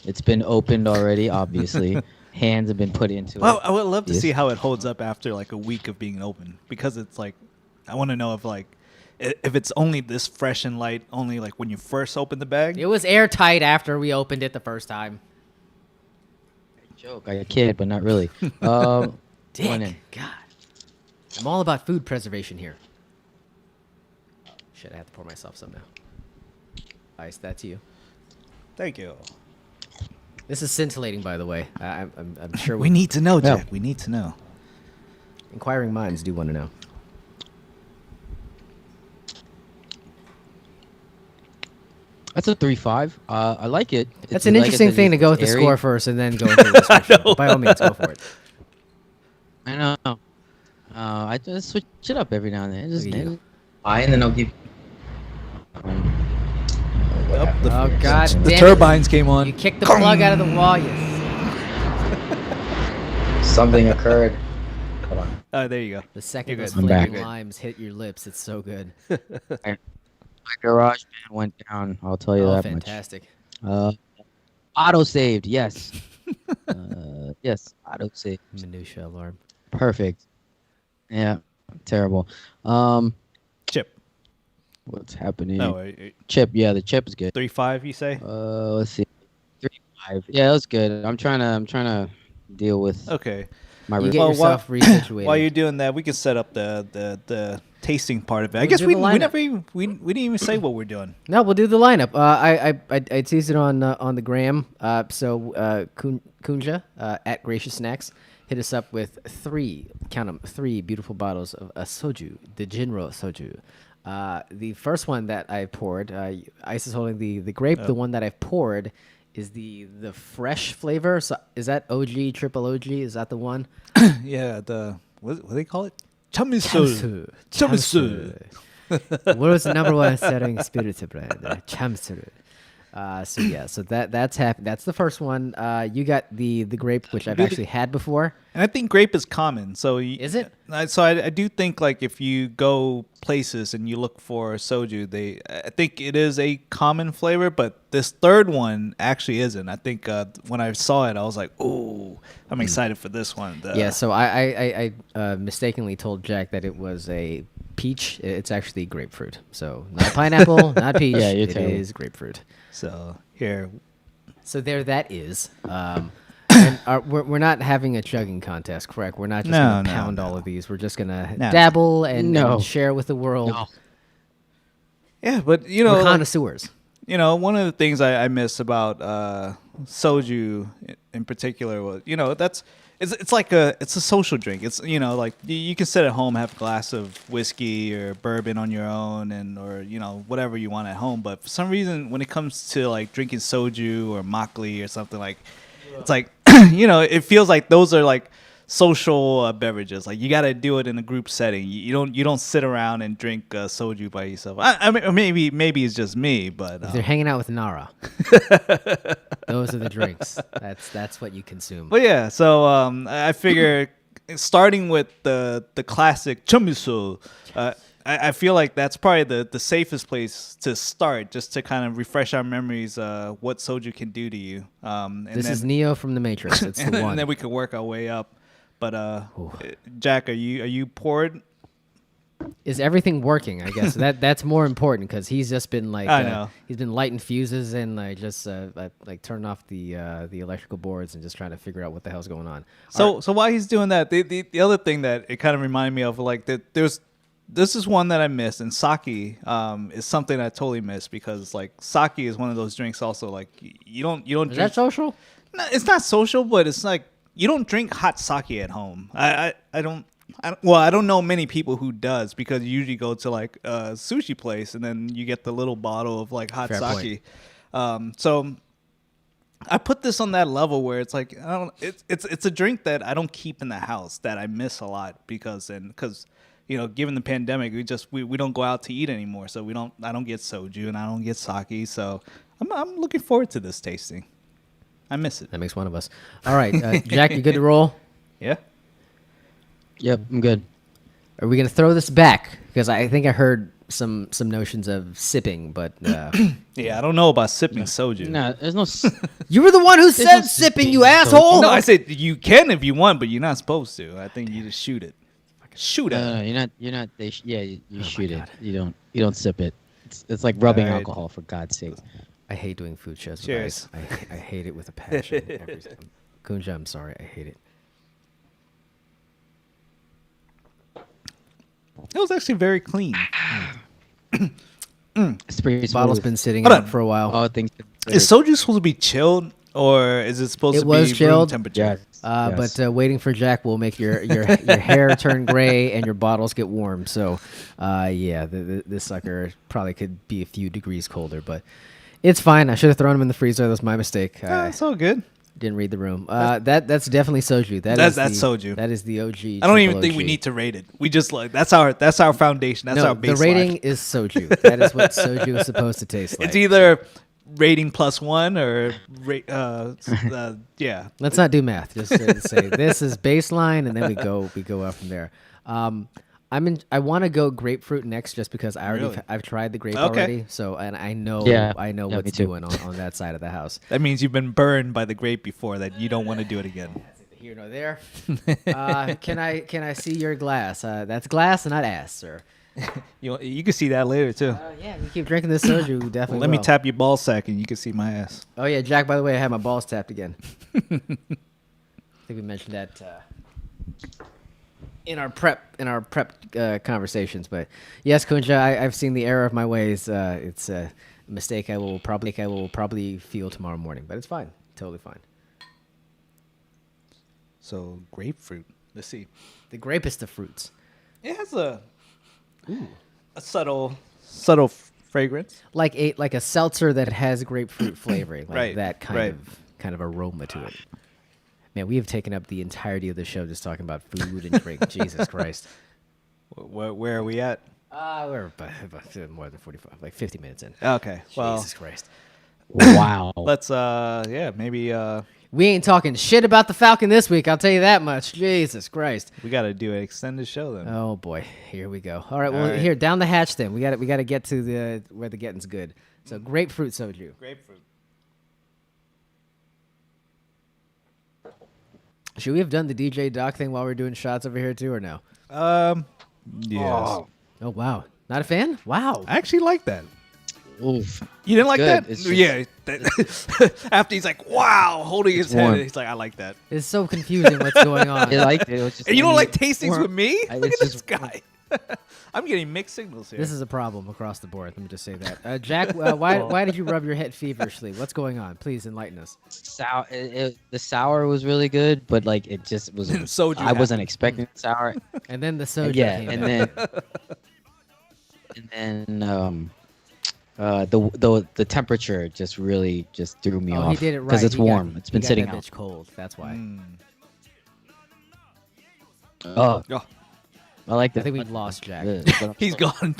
It's been opened already, obviously. Hands have been put into Well, it. I would love to Yes. see how it holds up after like a week of being open, because it's like I want to know if it's only this fresh and light only like when you first open the bag. It was airtight after we opened it the first time. Joke, I kid, but not really. One in. Dick. God. I'm all about food preservation here. Shit, I have to pour myself some now. Ice, that's you. Thank you. This is scintillating, by the way. I'm sure We need to know, Yeah. Jack. We need to know. inquiring minds do want to know. That's a 3-5. I like it. That's It's- an like I interesting said, thing to it's go with the airy. score first and then go into the description. By all means, go for it. I know. I just switch it up every now and then. Just Look at you. and then I'll give. Yep, the Oh, God the damn it. turbines came on. You kicked the plug out of the wall, you. Something occurred. Hold on. Oh, there you go. The second You're those good. I'm flaming back. limes hit your lips, it's so good. My garage band went down. I'll tell you Oh, that fantastic. much. Auto saved. Yes. Yes. Auto saved. Minutia alarm. Perfect. Yeah. Terrible. Chip. What's happening? No, Chip. Yeah, the chip is good. 3-5. You say? Let's see. 3-5. Yeah, that's good. I'm trying to deal with Okay. my. You get Well, yourself resituated. While you're doing that, we can set up the tasting part of it. I We'll guess do we the never lineup. even, we didn't even say what we're doing. No, we'll do the lineup. I teased it on the gram. So Kunja at Gracious Snacks hit us up with three beautiful bottles of a soju, the Jinro soju. The first one that I poured, Ice is holding the grape. The one that I've poured is the fresh flavor. So is that OG, triple OG? Is that the one? Yeah, what do they call it? Chamisu. Chamsu. What was the number one selling spirit brand? Chamsu. So yeah, so that's happy. That's the first one. You got the grape, which I've actually had before. And I think grape is common. So Is it? So I do think like if you go places and you look for soju, I think it is a common flavor, but this third one actually isn't. I think when I saw it, I was like, oh, I'm excited for this one. Yeah. So I mistakenly told Jack that it was a peach. It's actually grapefruit. So not pineapple, not peach. Yeah, you're it terrible. is grapefruit. So here, So there that is. And we're not having a chugging contest, correct? We're not just going to pound all of these. We're just going to dabble and share with the world. No. yeah, but We're connoisseurs. one of the things I miss about soju in particular was, it's like it's a social drink. It's like you can sit at home, have a glass of whiskey or bourbon on your own, or whatever you want at home. But for some reason, when it comes to like drinking soju or makgeolli or something like, it's like it feels like those are like social beverages. Like you got to do it in a group setting. You don't sit around and drink soju by yourself. I mean, maybe it's just me, but If they're hanging out with Nara, those are the drinks. That's what you consume. But yeah, so I figure starting with the classic chamiso, I feel like that's probably the safest place to start, just to kind of refresh our memories what soju can do to you. This is Neo from the Matrix. It's the one. And then we can work our way up. But Jack, are you poured? Is everything working? I guess that's more important because he's just been like I know. He's been lighting fuses and like just like turning off the electrical boards and just trying to figure out what the hell's going on. So while he's doing that, the other thing that it kind of reminded me of, like this is one that I missed, and sake is something I totally missed, because like sake is one of those drinks also, like you don't Is drink. that social? No, it's not social, but it's like you don't drink hot sake at home. I don't know many people who does, because you usually go to like a sushi place and then you get the little bottle of like hot Fair sake. So I put this on that level where it's like it's a drink that I don't keep in the house, that I miss a lot, because given the pandemic, we don't go out to eat anymore, so I don't get soju and I don't get sake, so I'm looking forward to this tasting. I miss it. That makes one of us. All right, Jack, you good to roll? Yeah. Yep, I'm good. Are we gonna throw this back? Because I think I heard some notions of sipping, but Yeah, I don't know about sipping soju. No, there's no. you were the one who said no sipping, you sipping, asshole. No, I said you can if you want, but you're not supposed to. I think you just shoot it. Shoot it. No, you're not. You shoot it. You don't sip it. It's like rubbing All right. alcohol, for God's sake. I hate doing food shows. Cheers. With ice. I hate it with a passion. Every time. Kunja, I'm sorry. I hate it. It was actually very clean. It's pretty The bottle's smooth. been sitting Hold out on. for a while. Oh, things. Is soju supposed to be chilled, or is it supposed It to was be chilled. room temperature? Yes. But waiting for Jack will make your hair turn gray and your bottles get warm. So, yeah, this sucker probably could be a few degrees colder, but it's fine. I should have thrown him in the freezer. That was my mistake. It's all good. Didn't read the room. That's definitely soju. That's soju. That is the OG. I don't even triple think we OG. need to rate it. We just like that's our foundation. That's No, our baseline. the rating is soju. That is what soju is supposed to taste like. It's either rating +1 or yeah. Let's not do math. Just say this is baseline, and then we go up from there. I want to go grapefruit next, just because I've tried the grape already. So I know what's me too. doing on that side of the house. That means you've been burned by the grape before, that you don't want to do it again. That's neither here nor there. Can I see your glass? That's glass and not ass, sir. You can see that later too. Yeah, you keep drinking this soju, we definitely. Let me will. tap your ball sack and you can see my ass. Oh yeah, Jack. By the way, I have my balls tapped again. I think we mentioned that in our prep conversations. But yes, Kunja, I've seen the error of my ways. It's a mistake I will probably feel tomorrow morning, but it's fine, totally fine. So grapefruit. Let's see. The grapest of fruits, It has a subtle fragrance. like a seltzer that has grapefruit flavoring, like Right, that right. kind of aroma to it. Man, we have taken up the entirety of the show just talking about food and drink. Jesus Christ. Where are we at? We're about more than 45, like 50 minutes in. Okay. Well, Jesus Christ. Wow. Let's maybe We ain't talking shit about the Falcon this week. I'll tell you that much. Jesus Christ. we got to do an extended show then. Oh boy, here we go. All right, well, All right. here down the hatch then. We got to get to the where the getting's good. So grapefruit soju. Grapefruit. Should we have done the DJ Doc thing while we're doing shots over here too, or no? Yes. Oh wow, not a fan? Wow. I actually like that. Oof. You didn't like Good. that? It's just- Yeah. After he's like, wow, holding his head, warm. he's like, I like that. It's so confusing what's going on. I liked it. It was just And you don't like any- tastings warm. with me? I- Look it's at this just- guy. I'm getting mixed signals here. This is a problem across the board. Let me just say that. Jack, why did you rub your head feverishly? What's going on? Please enlighten us. The sour was really good, but like it just was. Soju I wasn't happened. expecting sour. And then the soju Yeah, came and out. then the temperature just really just threw me Oh, off he did it right. because it's He got- warm. It's been he got sitting that out. bitch cold. That's why. Oh, Oh, I like I that. think we've lost Jack. he's gone.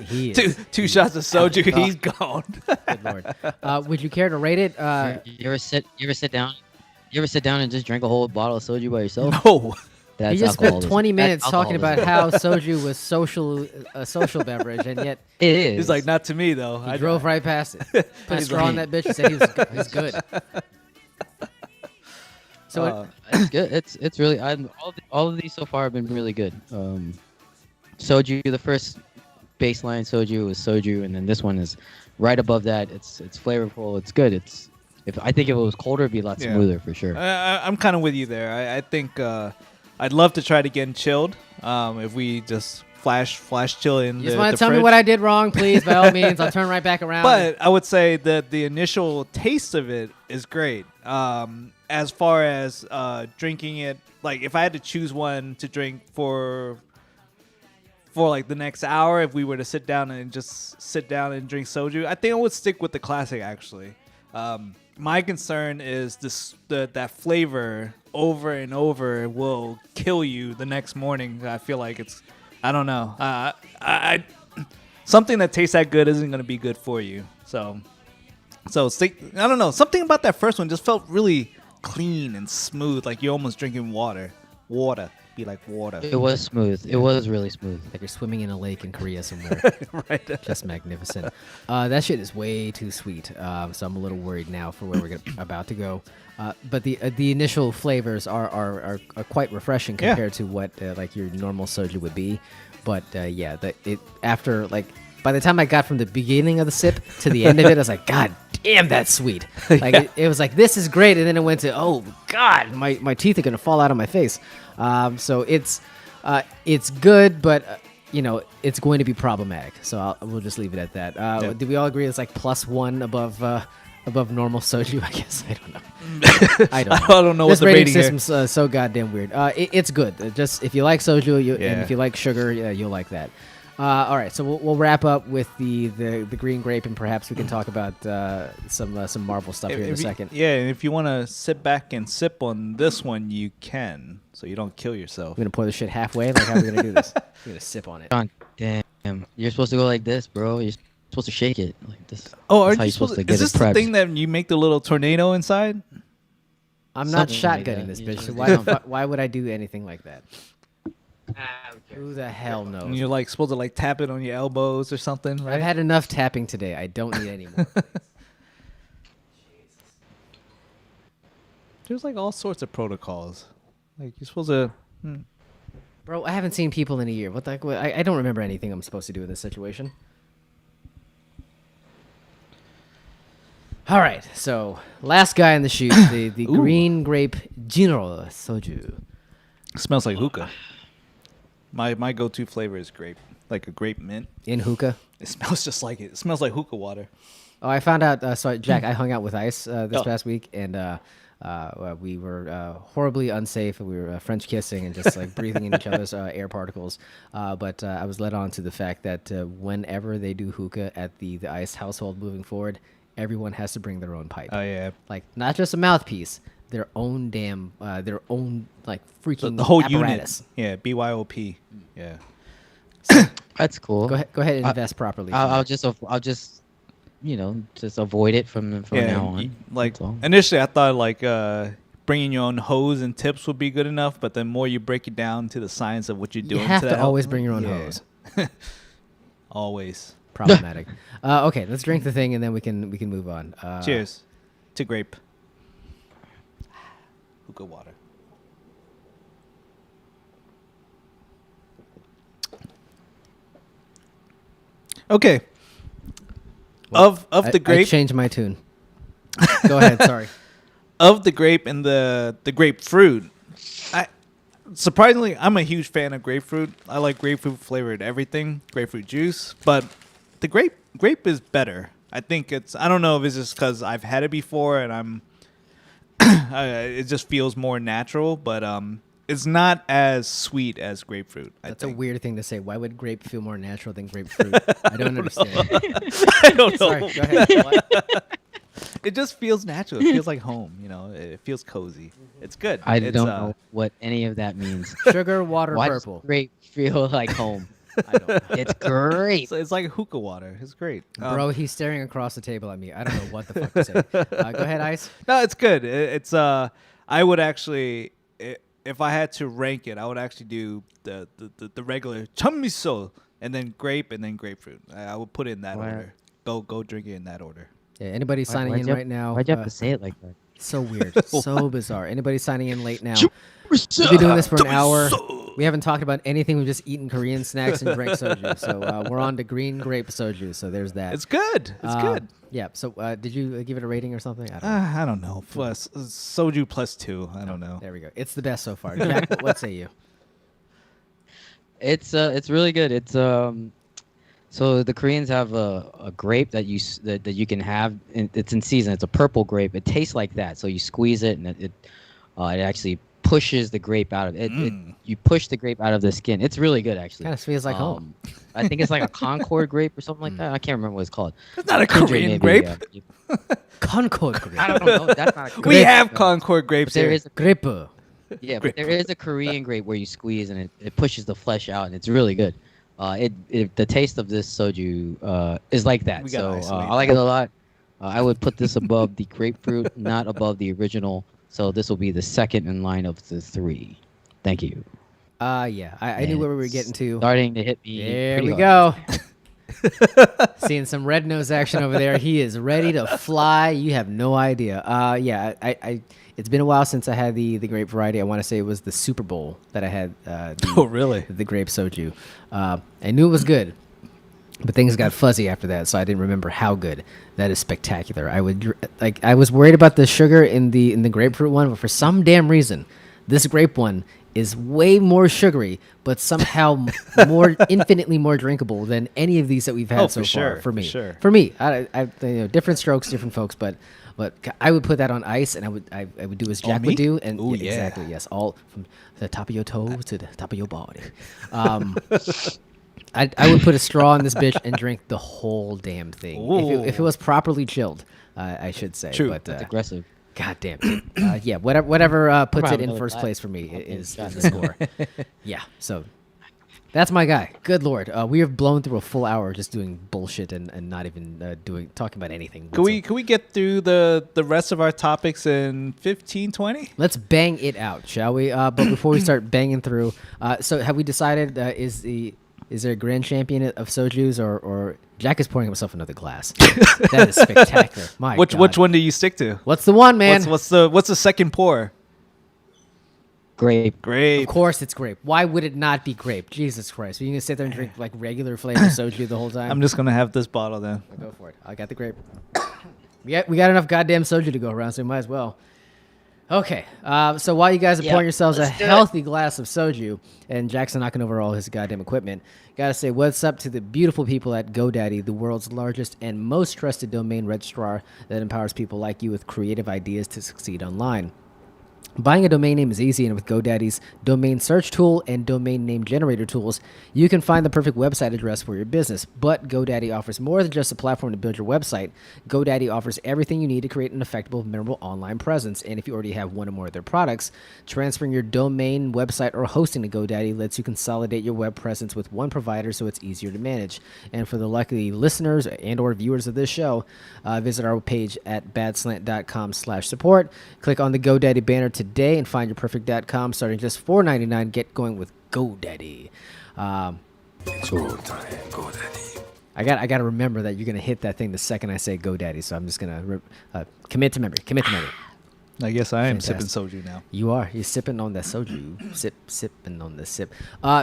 He is. two shots of soju, he's gone. Good lord. Would you care to rate it? You ever sit down? You ever sit down and just drink a whole bottle of soju by yourself? No. That's You just spent alcoholism. 20 That's minutes talking about alcoholism. how soju was a social beverage, and yet It is. He's like, not to me, though. he drove right past it. Put a straw in that bitch and said he's good. So It's good. It's really. All of these so far have been really good. Soju, the first baseline soju was soju, and then this one is right above that. It's flavorful. It's good. I think if it was colder, it'd be a lot Yeah. smoother for sure. I'm kind of with you there. I think I'd love to try to get chilled. If we just flash chill in you the just want the to tell me fridge. what I did wrong, please, by all means. I'll turn right back around. But I would say that the initial taste of it is great. As far as drinking it, like if I had to choose one to drink for like the next hour, if we were to sit down and drink soju, I think I would stick with the classic actually. My concern is that flavor over and over will kill you the next morning. I feel like I don't know. I something that tastes that good isn't going to be good for you. So I don't know. Something about that first one just felt really clean and smooth, like you're almost drinking water. Water. Be like water. It was smooth. It was really smooth. like you're swimming in a lake in Korea somewhere. Right. Just magnificent. That shit is way too sweet. So I'm a little worried now for where we're about to go. But the initial flavors are quite refreshing Yeah. compared to what like your normal soju would be. But after like by the time I got from the beginning of the sip to the end of it, I was like, God damn, that's sweet. Like it was like, this is great, and then it went to, oh God, my teeth are gonna fall out of my face. So it's good, but it's going to be problematic. So we'll just leave it at that. Yeah. Did we all agree it's like +1 above normal soju? I guess I don't know. I don't know. what This the rating rating here. system's so goddamn weird. It's good. Just if you like soju, and Yeah. if you like sugar, you'll like that. All right, so we'll wrap up with the green grape, and perhaps we can talk about some Marvel stuff here in a second. Yeah, and if you want to sit back and sip on this one, you can, so you don't kill yourself. We're gonna pour the shit halfway. Like, how are we gonna do this? We're gonna sip on it. John, damn. You're supposed to go like this, bro. You're supposed to shake it like this. Oh, That's are how you you're supposed to? get Is this it the prepped. thing that you make the little tornado inside? I'm not Something like shotgunning that. this You bitch. just- So why would I do anything like that? Who the hell And knows? you're like supposed to like tap it on your elbows or something, right? I've had enough tapping today. I don't need any more. There's like all sorts of protocols. Like you're supposed to. Bro, I haven't seen people in a year. What the heck? I don't remember anything I'm supposed to do in this situation. All right, so last guy in the chute, the Ooh. green grape Jinro soju. Smells like hookah. My go-to flavor is grape, like a grape mint. In hookah. It smells just like it. It smells like hookah water. Oh, I found out. So Jack, I hung out with Ice this Oh. past week, and we were horribly unsafe. We were French kissing and just like breathing in each other's air particles. But I was led on to the fact that whenever they do hookah at the Ice household moving forward, everyone has to bring their own pipe. Oh yeah. Like not just a mouthpiece, their own damn, their own like freaking The whole apparatus. unit. Yeah. BYOP. Yeah. That's cool. Go ahead and invest properly. I'll just just avoid it from now on. Like That's all. initially, I thought like bringing your own hose and tips would be good enough, but the more you break it down to the science of what you're doing, You have to to that always help- bring your own yeah. hose. Always. Problematic. Okay, let's drink the thing and then we can move on. Cheers to grape. Hookah water. Okay. Well, of the I grape, changed my tune. Go ahead. Sorry. of the grape and the grapefruit. Surprisingly, I'm a huge fan of grapefruit. I like grapefruit flavored everything, grapefruit juice, but the grape is better. I think I don't know if it's just because I've had it before and I'm it just feels more natural, but it's not as sweet as grapefruit. That's I a think. weird thing to say. Why would grape feel more natural than grapefruit? I don't understand. I don't know. Sorry. Go ahead. What? It just feels natural. It feels like home. It feels cozy. It's good. I It's, don't know what any of that means. Sugar, water, Why purple. does grape feel like home? I don't know. It's great. It's like hookah water. It's great. Bro, he's staring across the table at me. I don't know what the fuck to say. Go ahead, Ice. No, it's good. It's I would actually, if I had to rank it, I would actually do the regular chamiso and then grape and then grapefruit. I would put it in that Wow. order. Go drink it in that order. Yeah, anybody signing Why'd in you right now? Why'd you have to say it like that? So weird. So bizarre. Anybody signing in late now? We've been doing this for an hour. We haven't talked about anything. We've just eaten Korean snacks and drank soju. So we're on to green grape soju. So there's that. It's good. It's good. Yeah. So did you give it a rating or something? I don't know. I don't know. Plus soju +2. I don't know. There we go. It's the best so far. Jack, what say you? It's really good. It's so the Koreans have a grape that you can have. It's in season. It's a purple grape. It tastes like that. So you squeeze it and it actually pushes the grape out of it. You push the grape out of the skin. It's really good actually. Kind of feels like home. I think it's like a Concord grape or something like that. I can't remember what it's called. It's not a Ginger, Korean maybe, grape. Concord grape. I don't know. That's not a We grape. have No. Concord grapes There here. is Grape. but there is a Korean grape where you squeeze and it pushes the flesh out and it's really good. The taste of this soju is like that. We gotta So isolate I like it a lot. I would put this above the grapefruit, not above the original. So this will be the second in line of the three. Thank you. Yeah. I knew where we were getting to. Starting to hit me. There pretty we hard. go. Seeing some red nose action over there. He is ready to fly. You have no idea. Yeah. I it's been a while since I had the grape variety. I want to say it was the Super Bowl that I had. Oh, really? The grape soju. I knew it was good, but things got fuzzy after that, so I didn't remember how good. That is spectacular. I was worried about the sugar in the grapefruit one, but for some damn reason, this grape one is way more sugary, but somehow infinitely more drinkable than any of these that we've had so far. For me, for me, different strokes, different folks, but I would put that on ice, and I would do as Jack would do, and Ooh, yeah, yeah. exactly, yes, all from the top of your toes to the top of your body. I would put a straw in this bitch and drink the whole damn thing if it was properly chilled. I should say. True. But That's aggressive. God damn it. Yeah, whatever puts it Probably in another first five. place for me Okay, is got the it. score. Yeah, so that's my guy. Good lord, we have blown through a full hour just doing bullshit and not even talking about anything. Can we get through the rest of our topics in 15, 20? Let's bang it out, shall we? But before we start banging through, so have we decided is there a grand champion of sojus or Jack is pouring himself another glass? That is spectacular. My Which God. one do you stick to? What's the one, man? What's the second pour? Grape. Of Grape. course it's grape. Why would it not be grape? Jesus Christ. Are you going to sit there and drink like regular flavor soju the whole time? I'm just gonna have this bottle then. Go for it. I got the grape. We got enough goddamn soju to go around, so we might as well. Okay, so while you guys are pouring yourselves a let's do it. healthy glass of soju, and Jackson knocking over all his goddamn equipment, gotta say what's up to the beautiful people at GoDaddy, the world's largest and most trusted domain registrar that empowers people like you with creative ideas to succeed online. Buying a domain name is easy, and with GoDaddy's domain search tool and domain name generator tools, you can find the perfect website address for your business. But GoDaddy offers more than just a platform to build your website. GoDaddy offers everything you need to create an effective, memorable online presence. And if you already have one or more of their products, transferring your domain, website, or hosting to GoDaddy lets you consolidate your web presence with one provider, so it's easier to manage. And for the lucky listeners and or viewers of this show, visit our page at badslant.com/support. Click on the GoDaddy banner today and find your perfect.com starting just $4.99. Get going with GoDaddy. It's go time, GoDaddy. I got to remember that you're gonna hit that thing the second I say GoDaddy. So I'm just gonna commit to memory. Commit to memory. I guess I am Fantastic. sipping soju now. You are. You're sipping on that soju. Sipping on the sip.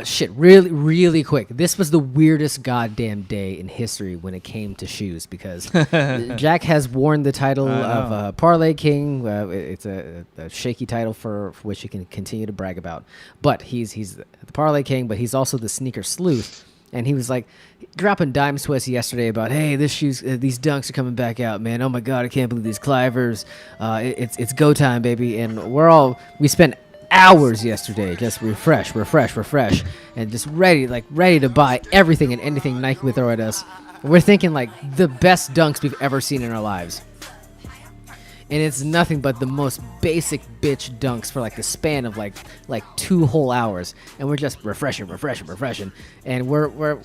Shit, really, really quick. This was the weirdest goddamn day in history when it came to shoes because Jack has worn the title of Parlay King. It's a shaky title for which he can continue to brag about. But he's the Parlay King, but he's also the sneaker sleuth. And he was like dropping dimes to us yesterday about, hey, these dunks are coming back out, man. Oh my god, I can't believe these Clivers. It's go time, baby. And we spent hours yesterday just refresh, and just ready to buy everything and anything Nike would throw at us. And we're thinking like the best dunks we've ever seen in our lives. And it's nothing but the most basic bitch dunks for like the span of like 2 whole hours, and we're just refreshing, and we're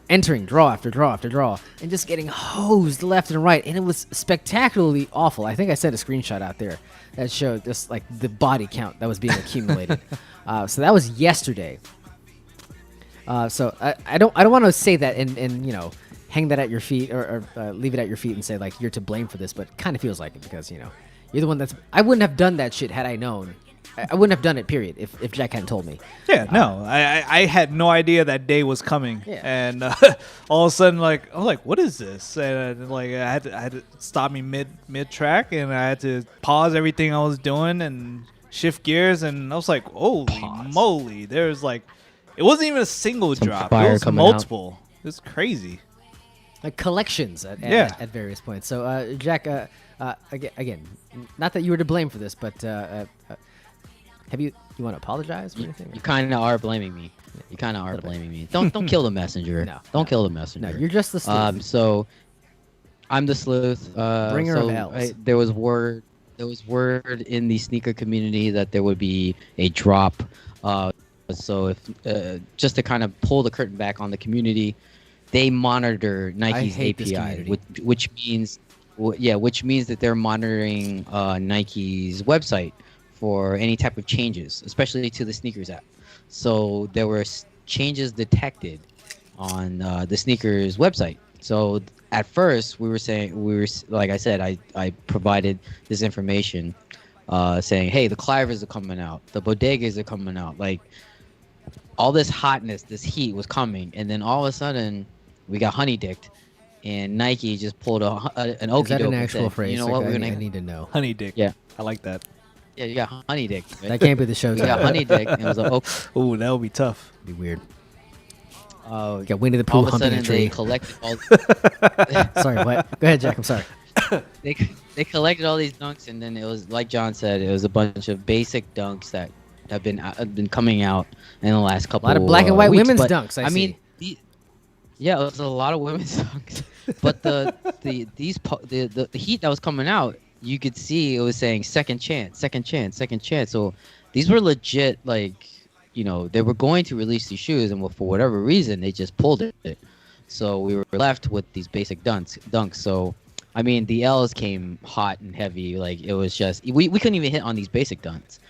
entering draw after draw, and just getting hosed left and right, and it was spectacularly awful. I think I sent a screenshot out there that showed just like the body count that was being accumulated. So that was yesterday. So I don't want to say that and hang that at your feet or leave it at your feet and say like you're to blame for this, but it kind of feels like it because you're the one that's. I wouldn't have done that shit had I known. I wouldn't have done it. Period. If Jack hadn't told me. Yeah, no, I had no idea that day was coming, and all of a sudden, like I was like, "What is this?" And like I had to stop me mid track, and I had to pause everything I was doing and shift gears, and I was like, "Holy moly!" There's like, it wasn't even a single drop; it was multiple. It was crazy. Like collections at various points. So, Jack, again, not that you were to blame for this, but have you want to apologize for anything? You kind of are blaming me. You kind of are blaming me. Don't kill the messenger. Don't kill the messenger. No, you're just the sleuth. So I'm the sleuth. Bringer of L's. There was word in the sneaker community that there would be a drop. So if just to kind of pull the curtain back on the community, they monitor Nike's API, which means that they're monitoring Nike's website for any type of changes, especially to the sneakers app. So there were changes detected on the sneakers website. So at first we were like I said, I provided this information saying, hey, the Clivers are coming out, the Bodegas are coming out, like all this hotness, this heat was coming, and then all of a sudden we got Honeydicked, and Nike just pulled an okey doke. Is that an actual phrase? You know what? I need to know. Honeydicked. Yeah, I like that. Yeah, you got Honeydicked. Right? That can't be the show's You got Honeydicked, and it was like, Ooh, that would be tough. Be weird. Oh, you got Winnie the Pooh all of a humping a sudden they tree. collected all. Sorry, what? Go ahead, Jack. I'm sorry. They collected all these dunks, and then it was like John said, it was a bunch of basic dunks that have been coming out in the last couple. A lot of black and white weeks. women's But, dunks. I mean, see. yeah, it was a lot of women's dunks. But the heat that was coming out, you could see it was saying second chance. So these were legit, like, they were going to release these shoes, and for whatever reason, they just pulled it. So we were left with these basic dunks. So, I mean, the L's came hot and heavy. Like, it was just, we couldn't even hit on these basic dunks.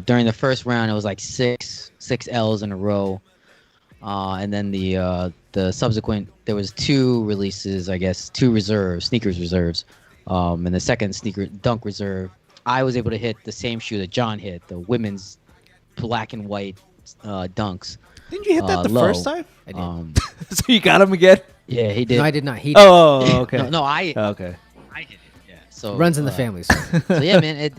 During the first round, it was like six L's in a row. And then the subsequent, there was 2 releases, I guess, 2 sneakers reserves. And the second sneaker dunk reserve, I was able to hit the same shoe that John hit, the women's black and white dunks. Didn't you hit that the first time? I did. So you got him again? Yeah, he did. No, I did not. He did. Oh, okay. No, I Okay. hit it. Yeah. So Runs in the family. So. So yeah, man,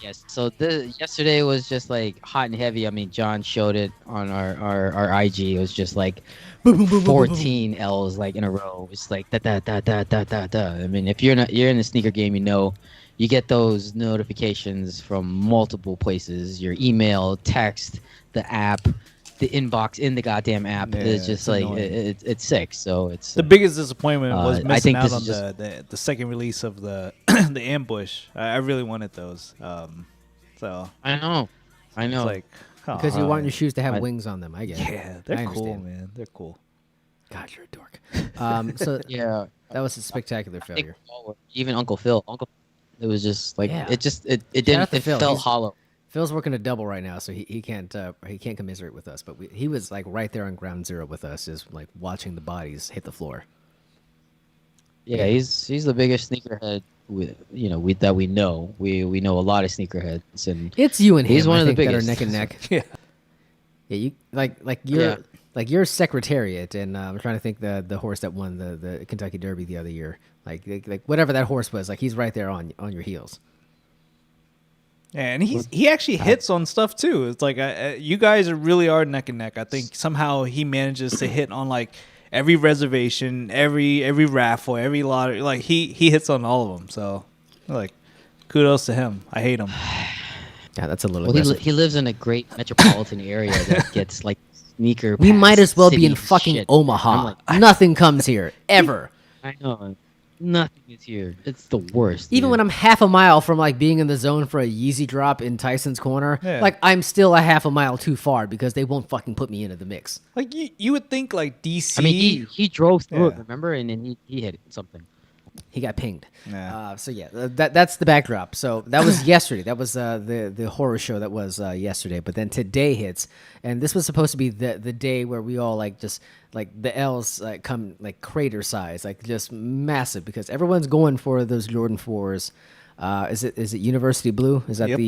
Yes. So yesterday was just like hot and heavy. I mean, John showed it on our IG. It was just like 14 L's like in a row. It's like da da da da da da da. I mean, if you're in the sneaker game, you know, you get those notifications from multiple places. Your email, text, the app, the inbox in the goddamn app. Yeah, It's just it's like annoying. it's sick. So it's The biggest disappointment was I missing think out this on is just the second release of the the ambush. I really wanted those. So I know. it's like Because you want your shoes to have I- wings on them. I get it. yeah, I they're cool, understand. man. They're cool. God, you're a dork. So Yeah. that was a spectacular I think failure. even Uncle Phil, it was just like Yeah. it Shout didn't out to it Phil. felt He's- hollow. Phil's working a double right now, so he can't commiserate with us. But he was like right there on ground zero with us, just like watching the bodies hit the floor. Yeah, he's the biggest sneakerhead that we know. We know a lot of sneakerheads, and It's you and him. He's one I of the think, that are biggest. neck and neck. Yeah. Yeah, you like you're Yeah. like you're Secretariat, and I'm trying to think the horse that won the Kentucky Derby the other year. Like whatever that horse was, like he's right there on your heels. Yeah, and he actually hits on stuff too. It's like you guys really are neck and neck. I think somehow he manages to hit on like every reservation, every raffle, every lottery. Like he hits on all of them. So like kudos to him. I hate him. Yeah, that's a little well, aggressive. he lives in a great metropolitan area that gets like sneaker. We might pass as well be in cities fucking shit. Omaha. I'm like, Nothing comes here ever. I know, nothing is here. It's the worst. Even dude. when I'm half a mile from like being in the zone for a Yeezy drop in Tyson's corner, Yeah. like I'm still a half a mile too far because they won't fucking put me into the mix. Like you would think like DC. I mean, he drove through it, Yeah. remember, and then he hit something. He got pinged. Yeah. So yeah, that's the backdrop. So that was yesterday. That was the horror show that was yesterday. But then today hits, and this was supposed to be the day where we all like just like the L's like come like crater size, like just massive because everyone's going for those Jordan 4s. Is it University Blue? Is that Yep.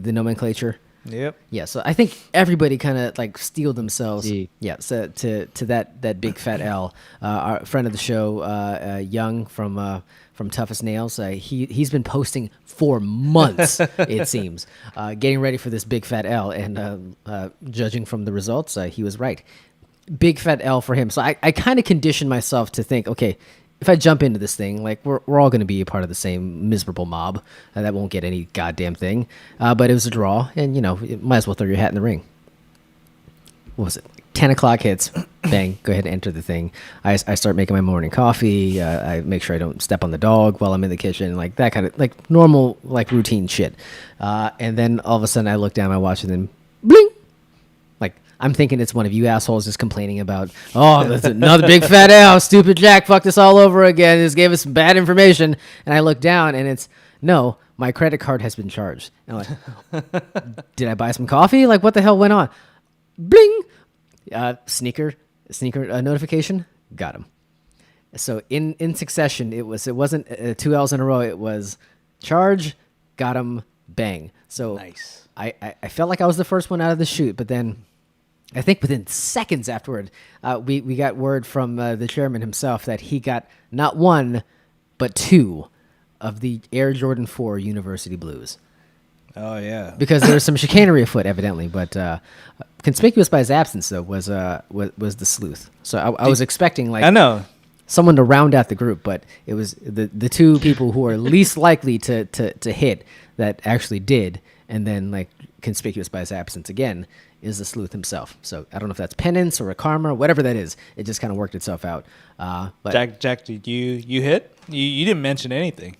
the nomenclature? Yep. Yeah, so I think everybody kind of like steeled themselves. See. Yeah, so to that big fat L. Our friend of the show, Young from Toughest Nails, he's been posting for months. It seems, getting ready for this big fat L, and judging from the results, he was right. Big fat L for him. So I kind of conditioned myself to think, okay, if I jump into this thing, like we're all going to be a part of the same miserable mob that won't get any goddamn thing. But it was a draw, and you might as well throw your hat in the ring. What was it? 10 o'clock hits, bang, go ahead and enter the thing. I start making my morning coffee. I make sure I don't step on the dog while I'm in the kitchen, like that kind of like normal like routine shit. And then all of a sudden I look down, I watch, and then bling. Like I'm thinking it's one of you assholes just complaining about, oh, that's another big fat L. Stupid Jack fucked us all over again. Just gave us some bad information. And I look down, and it's no, my credit card has been charged. And I'm like, did I buy some coffee? Like what the hell went on? Bling. Sneaker notification. Got him. So in succession, it wasn't 2 L's in a row. It was charge, got him, bang. So Nice. I felt like I was the first one out of the chute, but then I think within seconds afterward, we got word from the chairman himself that he got not one, but two of the Air Jordan 4 University Blues. Oh yeah. Because there was some chicanery afoot, evidently, but conspicuous by his absence, though, was the sleuth. So I was expecting like I know. someone to round out the group, but it was the two people who are least likely to hit that actually did, and then like conspicuous by his absence again is the sleuth himself. So I don't know if that's penance or a karma, whatever that is. It just kind of worked itself out. But Jack, did you hit? You didn't mention anything.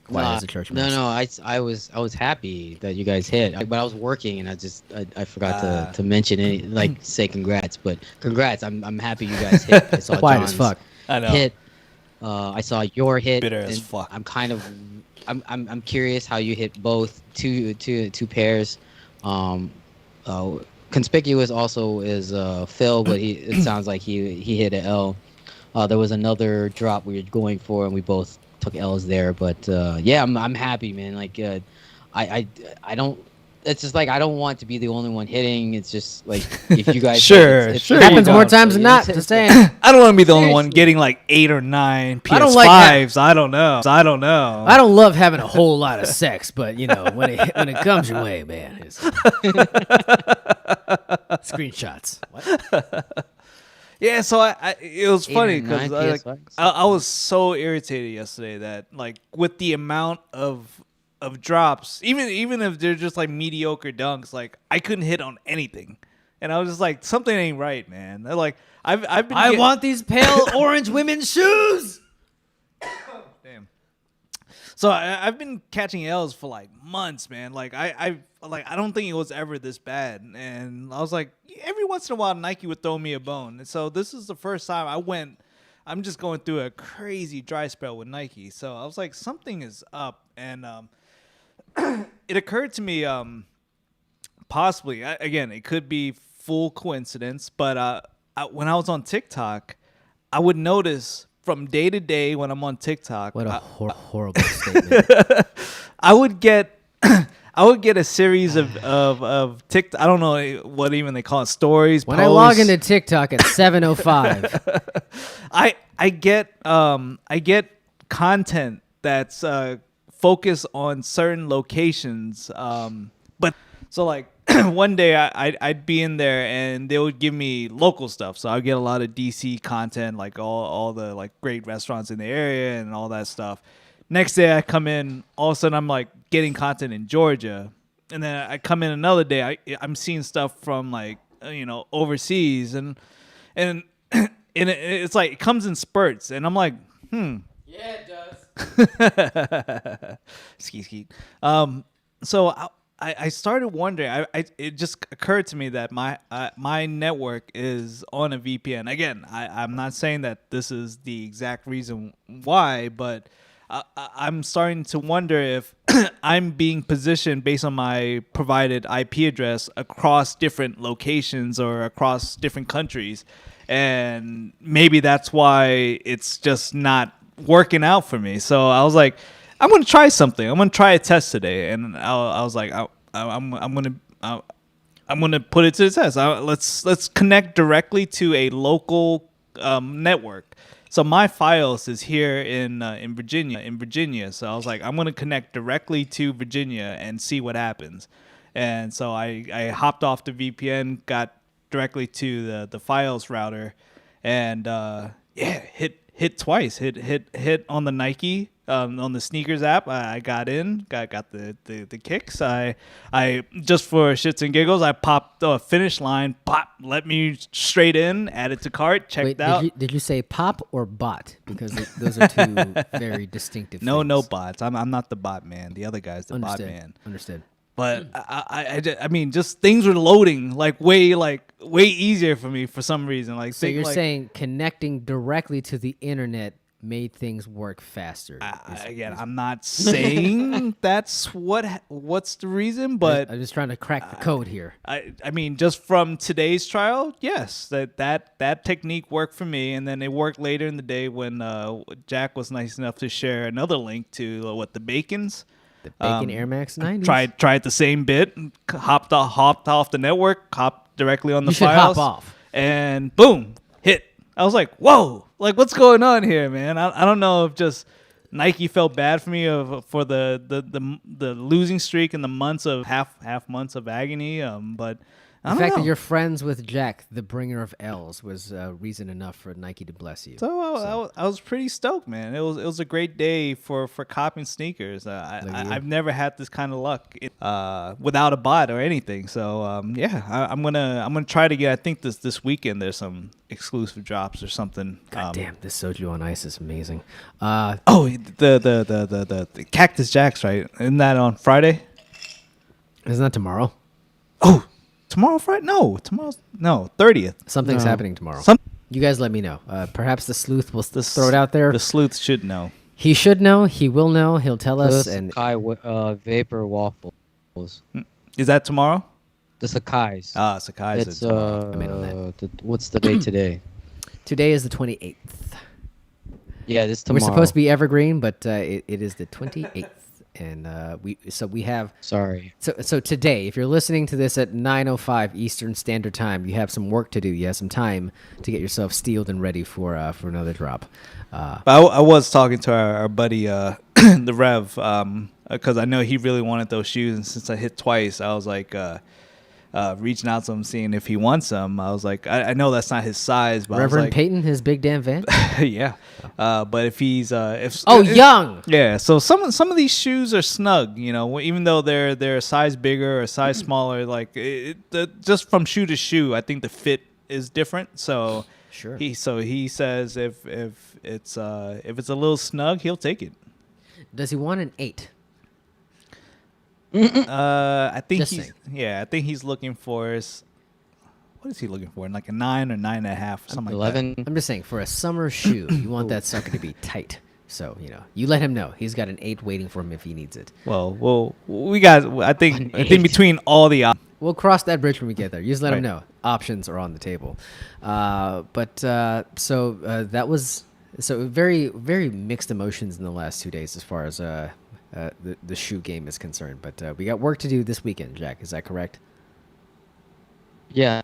quiet as a church mouse. No, I was happy that you guys hit, but I was working and I forgot to mention any, like say congrats, but congrats. I'm happy you guys hit. I saw Quiet as John's fuck. I know. hit. I saw your hit. Bitter as and fuck. I'm kind of I'm curious how you hit both two pairs. Conspicuous also is Phil, but it sounds like he hit an L. There was another drop we were going for, and we both took L's there. But yeah, I'm happy, man. Like I don't it's just like I don't want to be the only one hitting. It's just like if you guys Sure, it's sure. It happens you more go. times than You know not. what I'm Just saying? saying. I don't want to be the only one Seriously. getting like 8 or 9 I don't like PS5s. I don't know. I don't know. I don't love having a whole lot of sex, but you know when it comes your way, man. It's screenshots. What? Yeah, so it was 8 or funny 9 because PS5s? I was so irritated yesterday that like with the amount of drops, even if they're just like mediocre dunks, like I couldn't hit on anything, and I was just like something ain't right, man. They're like I've been I want these pale orange women's shoes. damn. So I've been catching L's for like months, man. Like I don't think it was ever this bad, and I was like every once in a while Nike would throw me a bone, and so this is the first time I'm just going through a crazy dry spell with Nike. So I was like something is up, and it occurred to me possibly again it could be full coincidence, but when I was on TikTok, I would notice from day to day when I'm on TikTok, What a horrible statement. I would get a series of TikTok. I don't know what even they call it, stories. When posts. I log into TikTok at 7:05, I get content that's focused on certain locations. But so like one day I'd be in there and they would give me local stuff. So I'd get a lot of DC content, like all the like great restaurants in the area and all that stuff. Next day I come in, all of a sudden I'm like getting content in Georgia. And then I come in another day, I'm seeing stuff from like, overseas and it's like it comes in spurts, and I'm like, yeah, it does. skeet. So I started wondering. It just occurred to me that my network is on a VPN. Again, I'm not saying that this is the exact reason why, but I'm starting to wonder if I'm being positioned based on my provided IP address across different locations or across different countries. And maybe that's why it's just not working out for me. So I was like, I'm going to try something. I'm going to try a test today. And I was like, I'm going to put it to the test. Let's connect directly to a local network. So my files is here in Virginia. So I was like, I'm going to connect directly to Virginia and see what happens. And so I hopped off the VPN, got directly to the files router, and hit twice. Hit on the Nike, on the sneakers app. I got in, got the kicks. I just for shits and giggles, I popped the finish line. Pop, let me straight in. Added to cart. Checked Wait, out. did you say pop or bot? Because those are two very distinctive. No things. bots. I'm not the bot man. The other guy's the bot man. Understood. But I mean, just things were loading way easier for me for some reason. Like, So you're saying connecting directly to the internet made things work faster. Again, I'm not saying that's what's the reason, but I'm just trying to crack the code here. I mean, just from today's trial, yes, that technique worked for me, and then it worked later in the day when Jack was nice enough to share another link to the Bacons. The Bacon Air Max 90s. Tried the same bit, hopped off the network, hopped directly on the You should files, hop off. and boom, hit. I was like, whoa, like what's going on here, man? I don't know if just Nike felt bad for me for the losing streak and the months of half months of agony, but I The don't fact know. that you're friends with Jack, the bringer of L's, was reason enough for Nike to bless you. So I was pretty stoked, man. It was a great day for copping sneakers. I've never had this kind of luck without a bot or anything. So I'm gonna try to get. I think this weekend there's some exclusive drops or something. God damn, this soju on ice is amazing. The Cactus Jacks, right? Isn't that on Friday? Isn't that tomorrow? Oh, tomorrow Friday? No, 30th. Something's happening tomorrow. Some You guys let me know. Perhaps the sleuth will throw it out there. The sleuth should know. He should know. He will know. He'll tell us. The And Sakai vapor waffles. Is that tomorrow? The Sakai's. Sakai's. It's I'm in on that. what's the date today? today is the 28th. Yeah, this tomorrow. We're supposed to be evergreen, but it is the 28th. and we have. Sorry. So today, if you're listening to this at 9:05 Eastern Standard Time, you have some work to do. You have some time to get yourself steeled and ready for another drop. But I was talking to our buddy, the Rev, because I know he really wanted those shoes, and since I hit twice, I was like reaching out to him, seeing if he wants them. I was like, I know that's not his size, but Reverend I was like, Peyton, his big damn van. yeah. But if he's young. Yeah, so some of these shoes are snug, you know, even though they're a size bigger or a size smaller. Like just from shoe to shoe, I think the fit is different. So Sure. he says if it's a little snug, he'll take it. Does he want an 8? I think Just he's saying. I think he's looking for what is he looking for? Like a 9 or 9.5, something like that. 11. I'm just saying, for a summer shoe, you want that sucker to be tight. So, you let him know. He's got an 8 waiting for him if he needs it. Well, we got. I think between all the We'll cross that bridge when we get there. You just let him Right. know. Options are on the table. That was very, very mixed emotions in the last 2 days as far as the shoe game is concerned. But we got work to do this weekend, Jack. Is that correct? Yeah.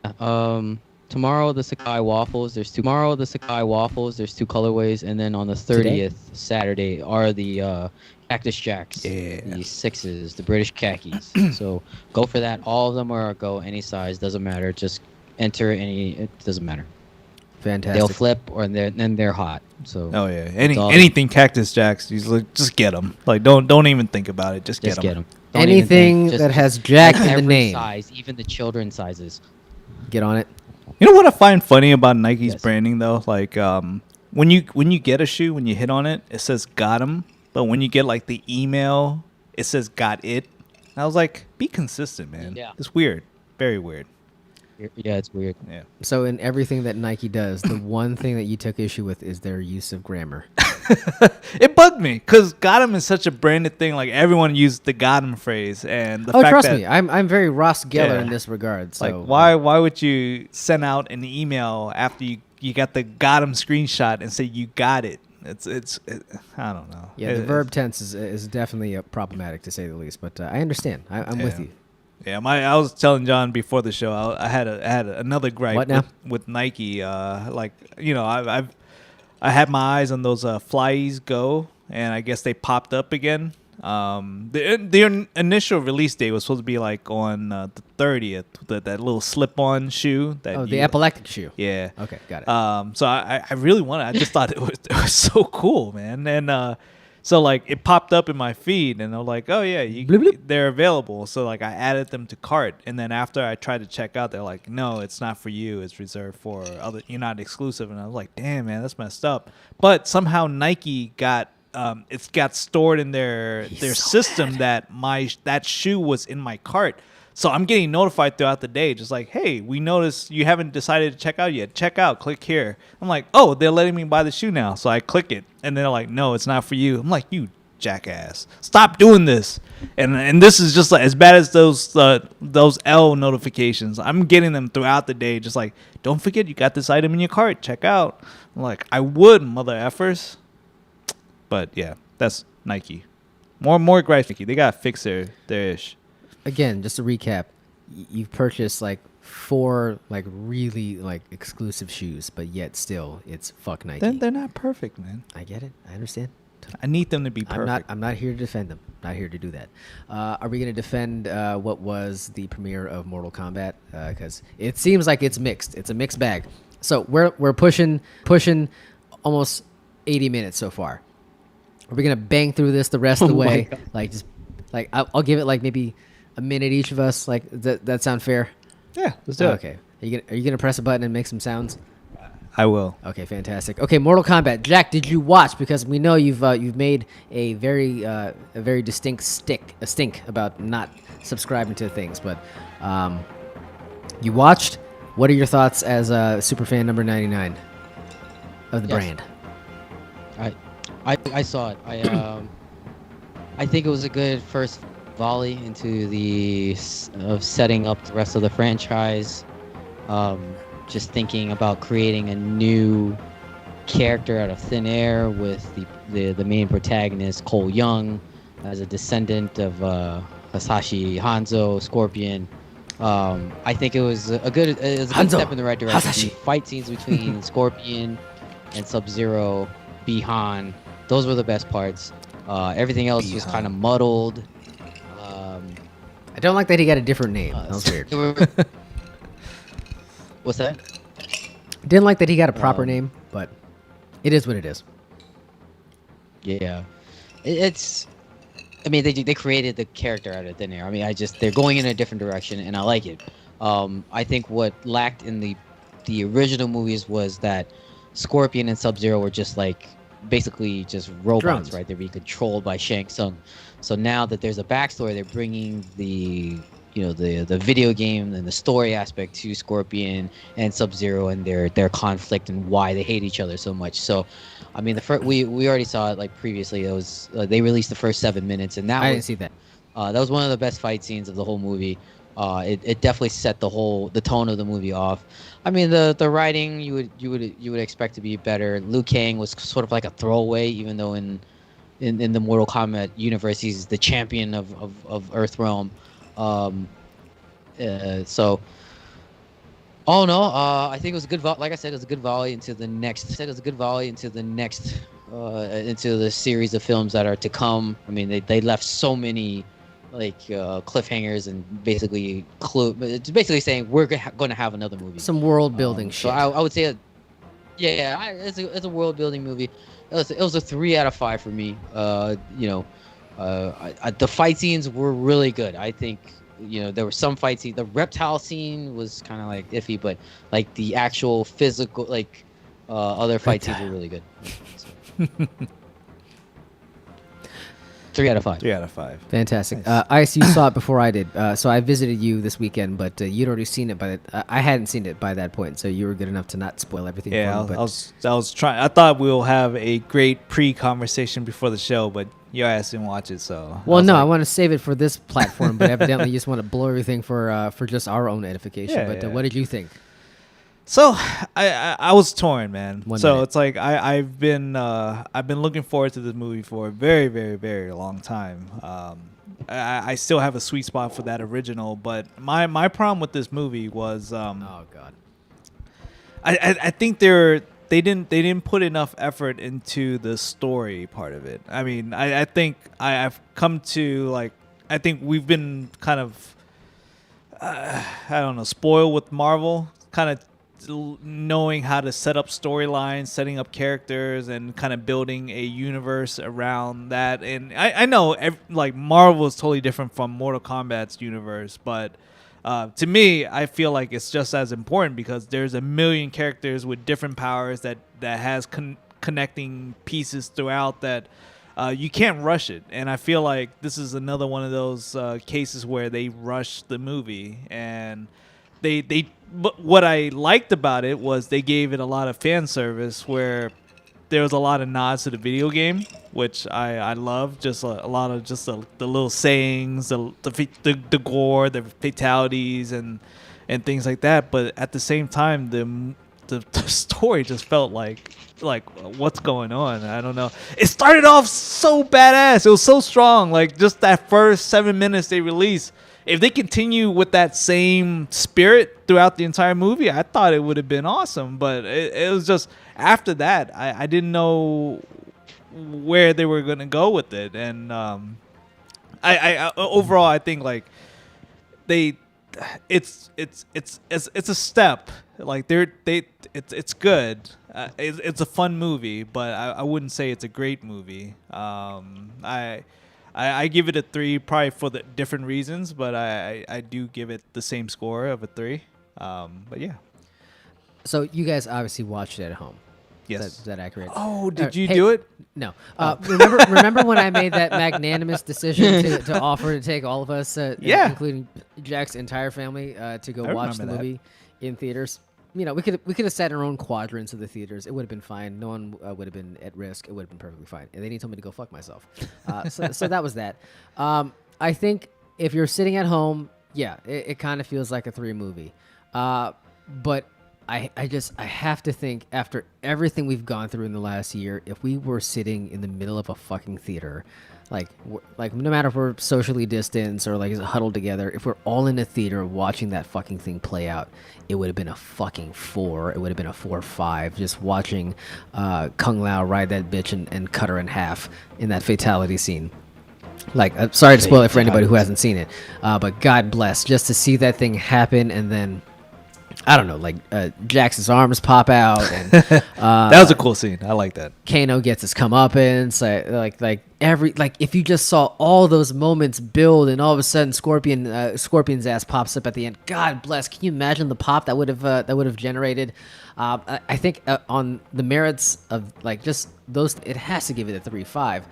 Tomorrow the Sakai waffles. There's two colorways, and then on the 30th, Saturday, are the Cactus Jacks. Yeah. The 6s, the British khakis. So go for that. All of them are go any size. Doesn't matter. Just enter any. It doesn't matter. Fantastic. They'll flip, or they're hot. So. Oh yeah, all- anything Cactus Jacks. Just get them. Like don't even think about it. Just get them. Anything that has Jack in the every name. size, even the children's sizes. Get on it. You know what I find funny about Nike's Yes. branding though? Like when you get a shoe, when you hit on it, it says got 'em. But when you get like the email, it says got it. And I was like, be consistent, man. Yeah. It's weird. Very weird. Yeah, it's weird. Yeah. So in everything that Nike does, the one thing that you took issue with is their use of grammar. It bugged me because got 'em is such a branded thing. Like everyone used the got 'em phrase, and the fact Trust that me, I'm very Ross Geller Yeah. in this regard. So like why would you send out an email after you got the got 'em screenshot and say you got it? It's I don't know. Yeah, the verb tense is definitely problematic to say the least. But I understand. I'm with Yeah. you. Yeah, I was telling John before the show. I had another gripe What now? with Nike. Like I had my eyes on those Flyees Go, and I guess they popped up again. The initial release date was supposed to be like on the 30th. That little slip-on shoe. The epileptic shoe. Yeah. Okay, got it. So I really wanted. I just thought it was so cool, man. And so like it popped up in my feed, and I'm like, oh yeah, Bloop, bloop. they're available. So like I added them to cart, and then after I tried to check out, they're like, no, it's not for you. It's reserved for other. You're not exclusive. And I was like, damn, man, that's messed up. But somehow Nike got. It's got stored in their system that that shoe was in my cart. So I'm getting notified throughout the day, just like, hey, we noticed you haven't decided to check out yet. Check out, click here. I'm like, oh, they're letting me buy the shoe now. So I click it, and they're like, no, it's not for you. I'm like, you jackass, stop doing this. And this is just like as bad as those L notifications. I'm getting them throughout the day, just like, don't forget you got this item in your cart. Check out. I'm like, I would, mother effers. But yeah, that's Nike. More gripes, Nike. They gotta fix their ish. Again, just to recap, you've purchased like 4 like really like exclusive shoes, but yet still it's fuck Nike. They're not perfect, man. I get it. I understand. I need them to be perfect. I'm not here to defend them. Not here to do that. Are we going to defend what was the premiere of Mortal Kombat? Because it seems like it's mixed. It's a mixed bag. So we're pushing almost 80 minutes so far. Are we gonna bang through this the rest of the way? Like just like I'll give it like maybe a minute each of us. Like that sound fair? Yeah, let's do it. Okay. Are you gonna press a button and make some sounds? I will. Okay, fantastic. Okay, Mortal Kombat. Jack, did you watch? Because we know you've made a very distinct stink about not subscribing to things, but you watched. What are your thoughts as a super fan number 99 of the brand? I saw it. I think it was a good first volley into of setting up the rest of the franchise. Just thinking about creating a new character out of thin air with the main protagonist Cole Young, as a descendant of Hasashi, Hanzo, Scorpion. I think it was a good Hanzo, step in the right direction. Hasashi. The fight scenes between Scorpion and Sub-Zero, Bihan, those were the best parts. Everything else was kind of muddled. I don't like that he got a different name. That was weird. What's that? Didn't like that he got a proper name, but it is what it is. Yeah, it's. I mean, they created the character out of thin air. I mean, they're going in a different direction, and I like it. I think what lacked in the original movies was that Scorpion and Sub-Zero were just like basically just robots, Drones. right? They're being controlled by Shang Tsung. So now that there's a backstory, they're bringing the video game and the story aspect to Scorpion and Sub-Zero and their conflict and why they hate each other so much. So, I mean, we already saw it like previously. It was they released the first 7 minutes, and I didn't see that. that was one of the best fight scenes of the whole movie. It definitely set the tone of the movie off. I mean, the writing you would expect to be better. Liu Kang was sort of like a throwaway, even though in the Mortal Kombat universe he's the champion of Earthrealm. So all in all, I think it was a good like I said, it was a good volley into the next. Into the series of films that are to come. I mean, they left so many like cliffhangers and basically it's basically saying we're going to have another movie. Some world building So shit. I would say, it's a world building movie. It was a 3 out of 5 for me. The fight scenes were really good. I think there were some fight scenes. The reptile scene was kind of like iffy, but like the actual physical other fight scenes were really good. So. 3 out of 5. 3 out of 5. Fantastic. Ice, you saw it before I did. So I visited you this weekend, but you'd already seen it I hadn't seen it by that point, so you were good enough to not spoil everything Yeah, for me. I was trying. I thought we'll have a great pre-conversation before the show, but your ass didn't watch it, so. Well, no, I want to save it for this platform, but evidently you just want to blow everything for just our own edification. Yeah, But yeah. what did you think? So I was torn, man. One So minute. it's like I've been looking forward to this movie for a very, very, very long time. I still have a sweet spot for that original, but my problem with this movie was Oh God. I think they didn't put enough effort into the story part of it. I mean, I think I've come to like, I think we've been kind of I don't know, spoiled with Marvel, kind of knowing how to set up storylines, setting up characters, and kind of building a universe around that. And I know like Marvel is totally different from Mortal Kombat's universe, but to me, I feel like it's just as important because there's a million characters with different powers that has connecting pieces throughout that you can't rush it. And I feel like this is another one of those cases where they rushed the movie, and but what I liked about it was they gave it a lot of fan service where there was a lot of nods to the video game, which I love. Just a lot of just the little sayings, the gore, the fatalities, and things like that. But at the same time, the story just felt like what's going on? I don't know. It started off so badass. It was so strong. Like just that first 7 minutes they released. If they continue with that same spirit throughout the entire movie, I thought it would have been awesome. But it was just after that, I didn't know where they were going to go with it. And I overall, I think like it's a step. Like it's good. It's a fun movie, but I wouldn't say it's a great movie. I give it a 3, probably for the different reasons, but I do give it the same score of a 3. But yeah. So you guys obviously watched it at home. Yes. Is that accurate? Oh, did you Hey, do it? No. Remember when I made that magnanimous decision to offer to take all of us, Yeah. including Jack's entire family, to go I watch the remember that. movie in theaters? We could have sat in our own quadrants of the theaters. It would have been fine. No one would have been at risk. It would have been perfectly fine. And then he told me to go fuck myself. So that was that. I think if you're sitting at home, yeah, it kind of feels like a 3 movie. But I have to think after everything we've gone through in the last year, if we were sitting in the middle of a fucking theater, like no matter if we're socially distanced or like huddled together, if we're all in a theater watching that fucking thing play out, it would have been a fucking 4. It would have been a 4 or 5 just watching Kung Lao ride that bitch and cut her in half in that fatality scene. Like, sorry to spoil it for anybody who hasn't seen it, but God bless, just to see that thing happen, and then I don't know, like Jax's arms pop out, and That was a cool scene. I like that. Kano gets his comeuppance, like if you just saw all those moments build, and all of a sudden Scorpion's ass pops up at the end. God bless. Can you imagine the pop that would have generated? I think on the merits of like just those, it has to give it a 3.5.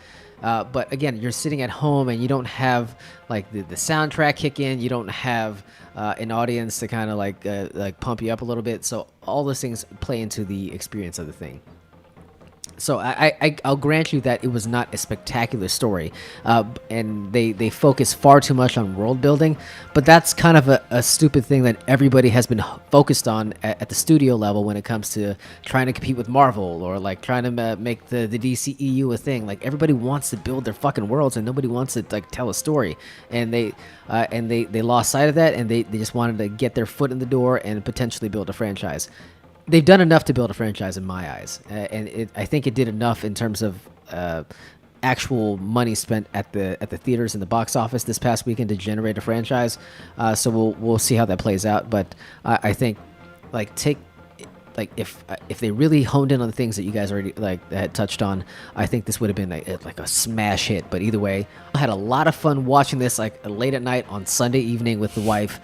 But again, you're sitting at home and you don't have like the soundtrack kick in. You don't have an audience to kind of like pump you up a little bit. So all those things play into the experience of the thing. So I'll grant you that it was not a spectacular story, and they focus far too much on world building, but that's kind of a stupid thing that everybody has been focused on at the studio level when it comes to trying to compete with Marvel or like trying to make the DCEU a thing. Like everybody wants to build their fucking worlds and nobody wants to like tell a story, and they lost sight of that, and they just wanted to get their foot in the door and potentially build a franchise. They've done enough to build a franchise in my eyes, and I think it did enough in terms of actual money spent at the theaters and the box office this past weekend to generate a franchise. So we'll see how that plays out. But I think if they really honed in on the things that you guys already had touched on, I think this would have been like a smash hit. But either way, I had a lot of fun watching this like late at night on Sunday evening with the wife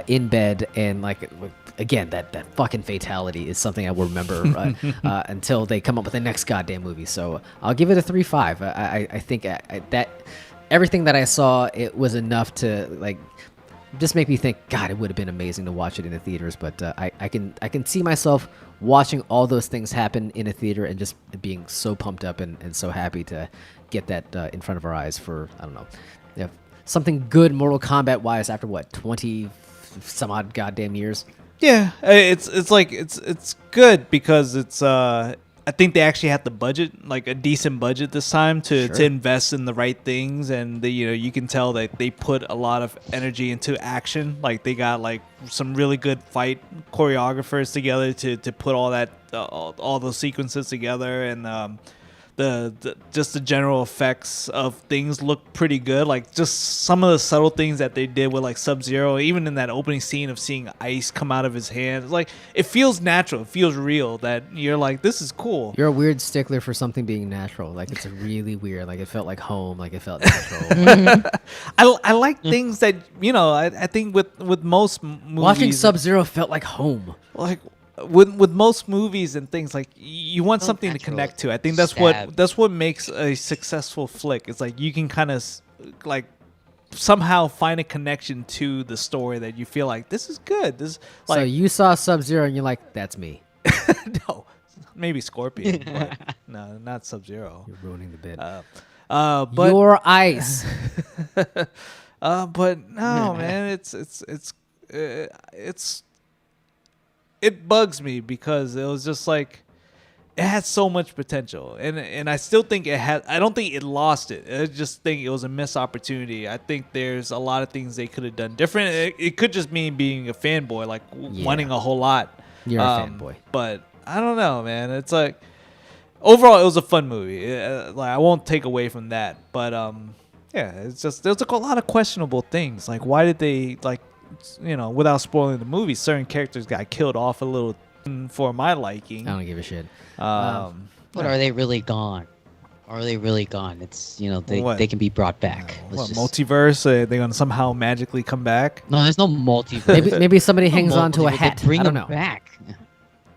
in bed, and like. Again, that fucking fatality is something I will remember until they come up with the next goddamn movie. So I'll give it a 3.5. I think that everything that I saw, it was enough to like just make me think, God, it would have been amazing to watch it in the theaters. But I can see myself watching all those things happen in a theater and just being so pumped up and so happy to get that in front of our eyes for, I don't know, something good Mortal Kombat wise after what, 20 some odd goddamn years. Yeah, it's good because it's I think they actually had the budget, like a decent budget this time to invest in the right things, and you can tell that they put a lot of energy into action. Like they got like some really good fight choreographers together to put all that all those sequences together, and just the general effects of things look pretty good. Like just some of the subtle things that they did with like Sub-Zero, even in that opening scene of seeing ice come out of his hand, like it feels natural, it feels real, that you're like, this is cool. You're a weird stickler for something being natural. Like it's really weird. Like it felt like home, like it felt natural. I like things that I think with most movies, watching Sub-Zero felt like home. Like with most movies and things, like you want something to connect to. I think that's what makes a successful flick. It's like you can kind of like somehow find a connection to the story that you feel like this is good. This like, so you saw Sub-Zero and you're like, that's me. No, maybe Scorpion, but no, not Sub-Zero. You're ruining the bit. But your ice. but no, man, it bugs me because it was just like it had so much potential, and I still think it had. I don't think it lost it. I just think it was a missed opportunity. I think there's a lot of things they could have done different. It could just mean being a fanboy, like wanting a whole lot. You're a fanboy, but I don't know, man. It's like overall, it was a fun movie. Like I won't take away from that, but yeah, it's just there's like a lot of questionable things. Like why did they like? Without spoiling the movie, certain characters got killed off a little for my liking. I don't give a shit. But are they really gone? Are they really gone? It's they can be brought back. Multiverse? Are they gonna somehow magically come back? No, there's no multiverse. Maybe somebody hangs on to a hat. Bring I don't them know. back.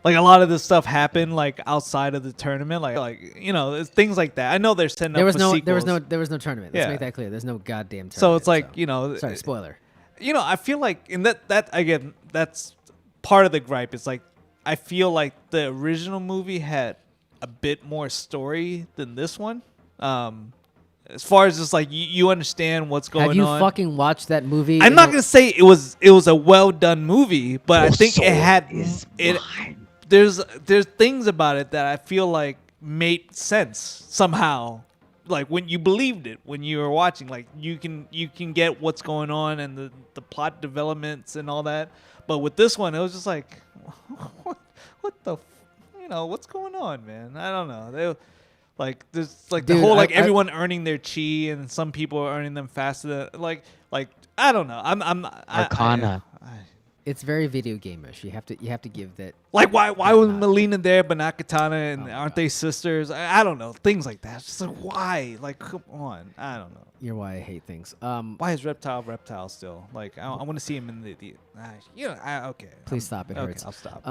Like a lot of this stuff happened like outside of the tournament, like it's things like that. I know they're setting up for sequels. There was no tournament. Let's make that clear. There's no goddamn tournament. So it's like sorry, spoiler. I feel like in that again, that's part of the gripe. It's like I feel like the original movie had a bit more story than this one. as far as just like you understand what's going on. Have you fucking watched that movie? I'm not gonna say it was a well done movie, but I think it had it. There's things about it that I feel like made sense somehow. Like when you believed it when you were watching, like you can get what's going on and the plot developments and all that. But with this one, it was just like, what the, what's going on, man? I don't know. They like there's like the whole like everyone earning their chi and some people are earning them faster than like I don't know. I'm Arcana. It's very video game-ish. You have to give that. Like why was Melina there but not Katana, and aren't they sisters? I don't know, things like that. It's just like why? Like come on, I don't know. You're why I hate things. Why is Reptile still? Like I want to see him in the okay. Please stop. It okay, hurts. I'll stop.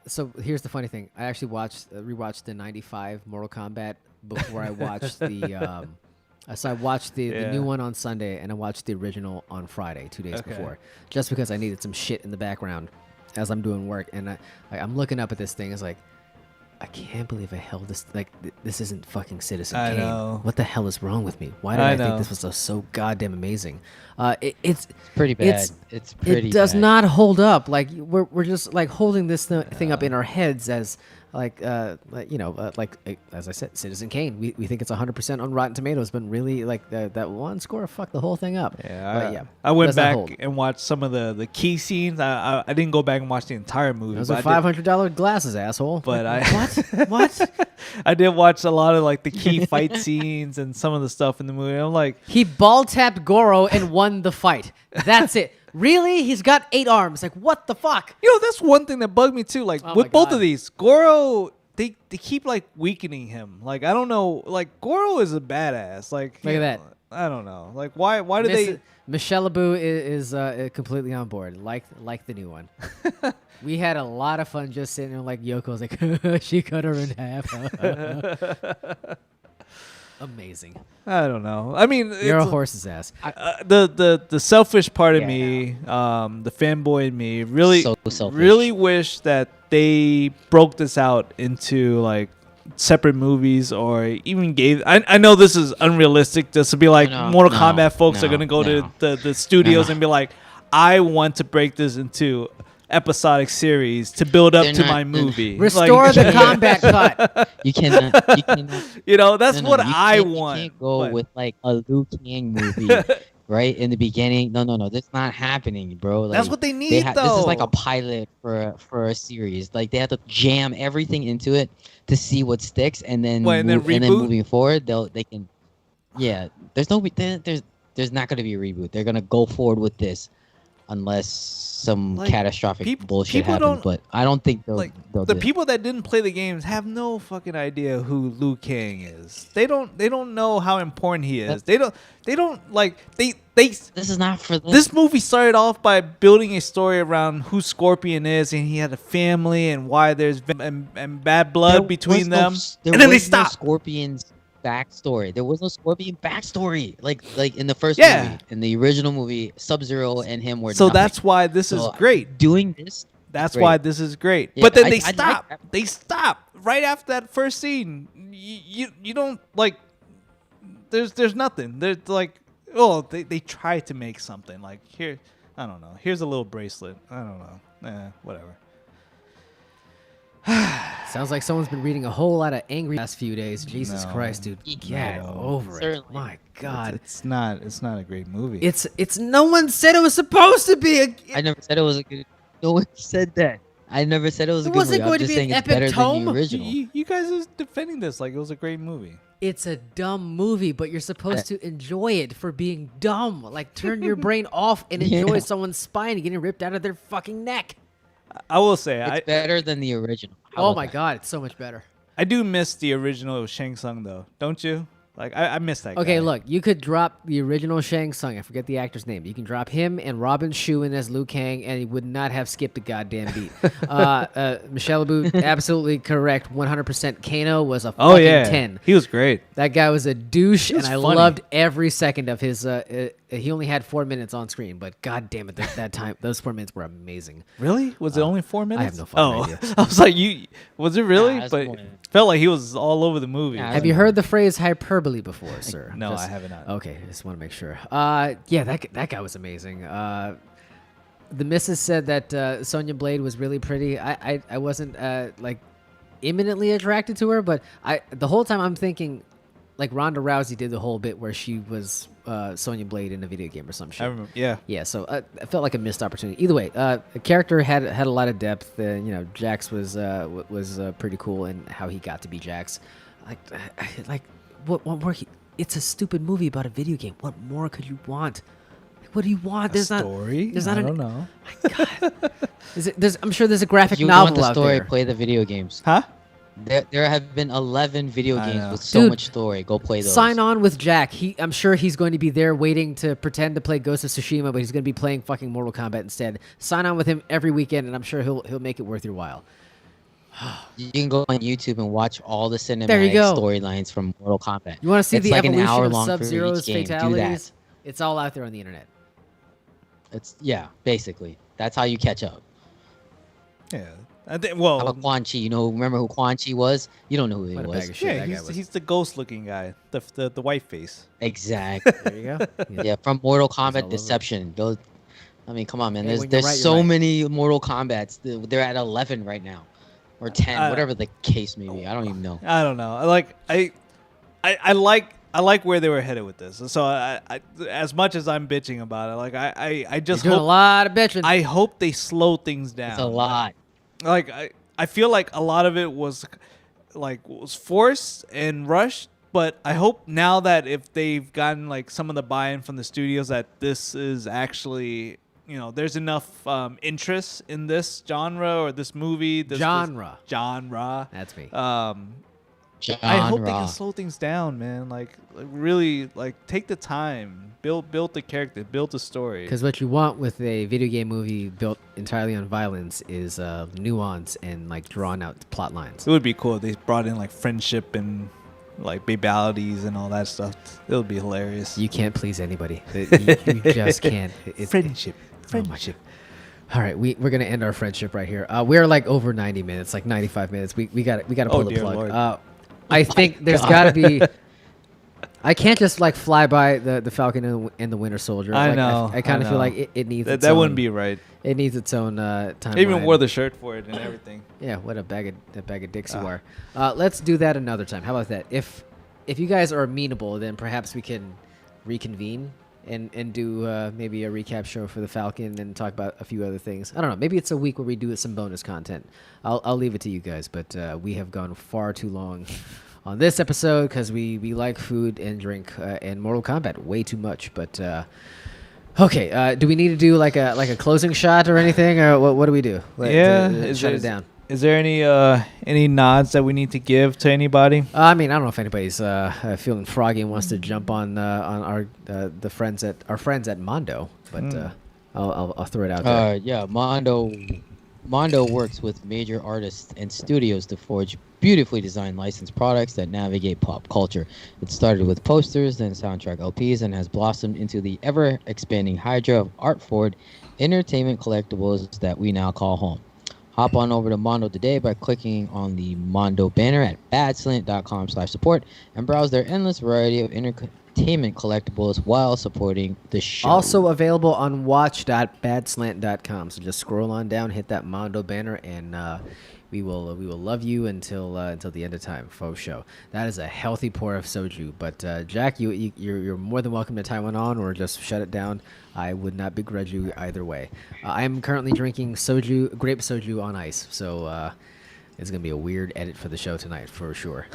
So here's the funny thing. I actually rewatched the '95 Mortal Kombat before I watched the. So I watched the new one on Sunday, and I watched the original on Friday, 2 days before, just because I needed some shit in the background as I'm doing work. And I'm looking up at this thing. It's like, I can't believe I held this. Like, this isn't fucking Citizen Kane. Know. What the hell is wrong with me? Why did I think this was so goddamn amazing? It's pretty bad. It's pretty. It does bad. not hold up. Like we're just like holding this thing up in our heads as like as I said, Citizen Kane. We think it's 100% on Rotten Tomatoes, but really like that one score fucked the whole thing up. I went back and watched some of the key scenes. I didn't go back and watch the entire movie. Those are $500 glasses, asshole. But what? I did watch a lot of like the key fight scenes and some of the stuff in the movie. I'm like, he ball tapped Goro and won the fight. That's it. Really? He's got 8 arms. Like, what the fuck? That's one thing that bugged me too. Like with both of these, Goro, they keep like weakening him. Like I don't know. Like Goro is a badass. Like look at that. I don't know. Like why do they? Michelle Abu is completely on board. Like the new one. We had a lot of fun just sitting there like Yoko's like she cut her in half. Amazing. I don't know. I mean, you're a horse's ass. The selfish part of me, the fanboy in me, really wish that they broke this out into like separate movies or even gave. I know this is unrealistic just to be like Mortal Kombat folks are gonna go to the studios and be like, I want to break this into episodic series to build up to my movie. Restore the combat cut. You cannot. That's what I want. You can't go with like a Liu Kang movie, right in the beginning. No. That's not happening, bro. Like, that's what they need, though. This is like a pilot for a series. Like they have to jam everything into it to see what sticks, and then and then moving forward, they can. Yeah, there's not going to be a reboot. They're gonna go forward with this, unless some catastrophic bullshit happens, but I don't think they'll the people that didn't play the games have no fucking idea who Liu Kang is. They don't know how important he is. They don't like this is not for them. This movie started off by building a story around who Scorpion is, and he had a family and why there's and bad blood between them. And then they stopped. Scorpion's backstory. There was no Scorpion backstory. Like in the first movie, in the original movie, Sub-Zero and him were. So that's why this is great. Doing this. That's why this is great. Yeah, but then they stop. They stop right after that first scene. You don't like. There's nothing. There's like they try to make something like here. I don't know. Here's a little bracelet. I don't know. Whatever. Sounds like someone's been reading a whole lot of angry last few days. Jesus Christ, dude. Get over it. My God. It's not a great movie. It's no one said it was supposed to be I never said it was a good. No one said that. I never said it was a good movie. It wasn't going to be an epic tome. Than the original. You guys are defending this like it was a great movie. It's a dumb movie, but you're supposed to enjoy it for being dumb. Like turn your brain off and enjoy someone's spine getting ripped out of their fucking neck. I will say it's better than the original. Oh my God, it's so much better. I do miss the original Shang Tsung though, don't you? Like I miss that guy. Okay, look, you could drop the original Shang Tsung. I forget the actor's name. You can drop him and Robin Shou in as Liu Kang, and he would not have skipped a goddamn beat. Michelle Abu, absolutely correct. 100%. Kano was a fucking 10. He was great. That guy was a douche, and I funny. loved every second of his. He only had 4 minutes on screen, but god damn it, that time those 4 minutes were amazing. Really? Was it only 4 minutes? I have no fucking idea. I was like, was it really? Nah, but Felt like he was all over the movie. Yeah, Have you heard the phrase hyperbole before, sir? No, I haven't. Okay, I just want to make sure. Yeah, that guy was amazing. The missus said that Sonya Blade was really pretty. I wasn't like imminently attracted to her, but the whole time I'm thinking like Ronda Rousey did the whole bit where she was Sonya Blade in a video game or some shit. I remember. Yeah. Yeah, so I felt like a missed opportunity. Either way, the character had a lot of depth. Jax was pretty cool in how he got to be Jax. Like what more? It's a stupid movie about a video game. What more could you want? What do you want? There's story? There's not. I don't know. My God. I'm sure there's a graphic If you novel want the out story, there. play the video games. Huh? There have been 11 video I games know. with so Dude, much story. Go play those. Sign on with Jack. I'm sure he's going to be there waiting to pretend to play Ghost of Tsushima, but he's going to be playing fucking Mortal Kombat instead. Sign on with him every weekend, and I'm sure he'll make it worth your while. You can go on YouTube and watch all the There you cinematic go. storylines from Mortal Kombat. You want to see It's the like an evolution hour of long for each Sub-Zero's game. Do that. fatalities? It's all out there on the internet. Basically. That's how you catch up. Yeah. I think. How Well. about Quan Chi? Remember who Quan Chi was? You don't know who he What a was. bag of shit Yeah. that guy was. He's the ghost-looking guy. The white face. Exactly. There you go. Yeah, from Mortal all Kombat over. Deception. Those, I mean, come on, man. Hey, There's when you're right, you're so right. many Mortal Kombats. They're at 11 right now, or 10, I- whatever the case may be. I don't even know. I don't know. I like where they were headed with this. So I as much as I'm bitching about it, like I just You're doing a hope lot of bitching. I hope they slow things down. It's a lot. Like I feel like a lot of it was forced and rushed, but I hope now that if they've gotten like some of the buy-in from the studios that this is actually, there's enough interest in this genre or this movie. This Genre. Genre. That's me. I hope they Genre. can slow things down, man. Like really, like take the time, build the character, build the story. Because what you want with a video game movie built entirely on violence is nuance and like drawn out plot lines. It would be cool if they brought in like friendship and like babalities and all that stuff. It would be hilarious. You can't please anybody. You just can't. Friendship. Oh my God. All right, we're gonna end our friendship right here. We're like over 90 minutes, like 95 minutes. We got to pull the dear plug. Lord. I think there's got to be. I can't just like fly by the Falcon and the Winter Soldier. I Like, know. I kind of I feel know. like it needs. That wouldn't be right. It needs its own time. They even wore the shirt for it and everything. Yeah, what a bag of dicks you are. Let's do that another time. How about that? If you guys are amenable, then perhaps we can reconvene and do maybe a recap show for the Falcon and talk about a few other things. I don't know. Maybe it's a week where we do some bonus content. I'll leave it to you guys, but we have gone far too long on this episode because we like food and drink and Mortal Kombat way too much. But okay, do we need to do like a closing shot or anything, or what do we do? Shut it down. Is there any nods that we need to give to anybody? I mean, I don't know if anybody's feeling froggy and wants to jump on our friends at Mondo, but I'll throw it out there. Yeah, Mondo works with major artists and studios to forge beautifully designed licensed products that navigate pop culture. It started with posters, then soundtrack LPs, and has blossomed into the ever-expanding hydra of art-forward entertainment collectibles that we now call home. Hop on over to Mondo today by clicking on the Mondo banner at badslant.com/support and browse their endless variety of entertainment collectibles while supporting the show. Also available on watch.badslant.com. So just scroll on down, hit that Mondo banner, and we will love you until the end of time. Faux show. That is a healthy pour of soju. But Jack, you're more than welcome to tie one on or just shut it down. I would not begrudge you either way. I'm currently drinking grape soju on ice, so it's gonna be a weird edit for the show tonight for sure.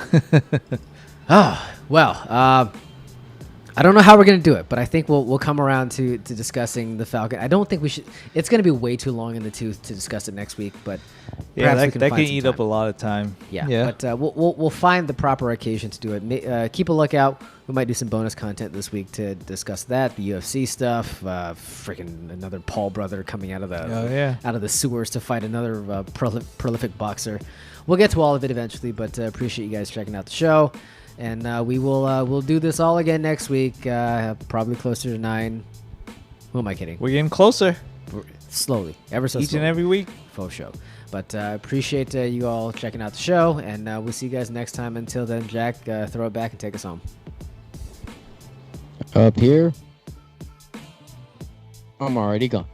I don't know how we're gonna do it, but I think we'll come around to discussing the Falcon. I don't think we should. It's gonna be way too long in the tooth to discuss it next week, but Yeah, perhaps we that find can some eat time. up a lot of time. Yeah. But we'll find the proper occasion to do it. Keep a lookout. We might do some bonus content this week to discuss that, the UFC stuff, freaking another Paul brother coming out of the sewers to fight another prolific boxer. We'll get to all of it eventually, but appreciate you guys checking out the show. And we'll do this all again next week, probably closer to 9. Who am I kidding? We're getting closer. slowly, ever so Each slowly. and every week. Faux show. But appreciate you all checking out the show, and we'll see you guys next time. Until then, Jack, throw it back and take us home. Up here. I'm already gone.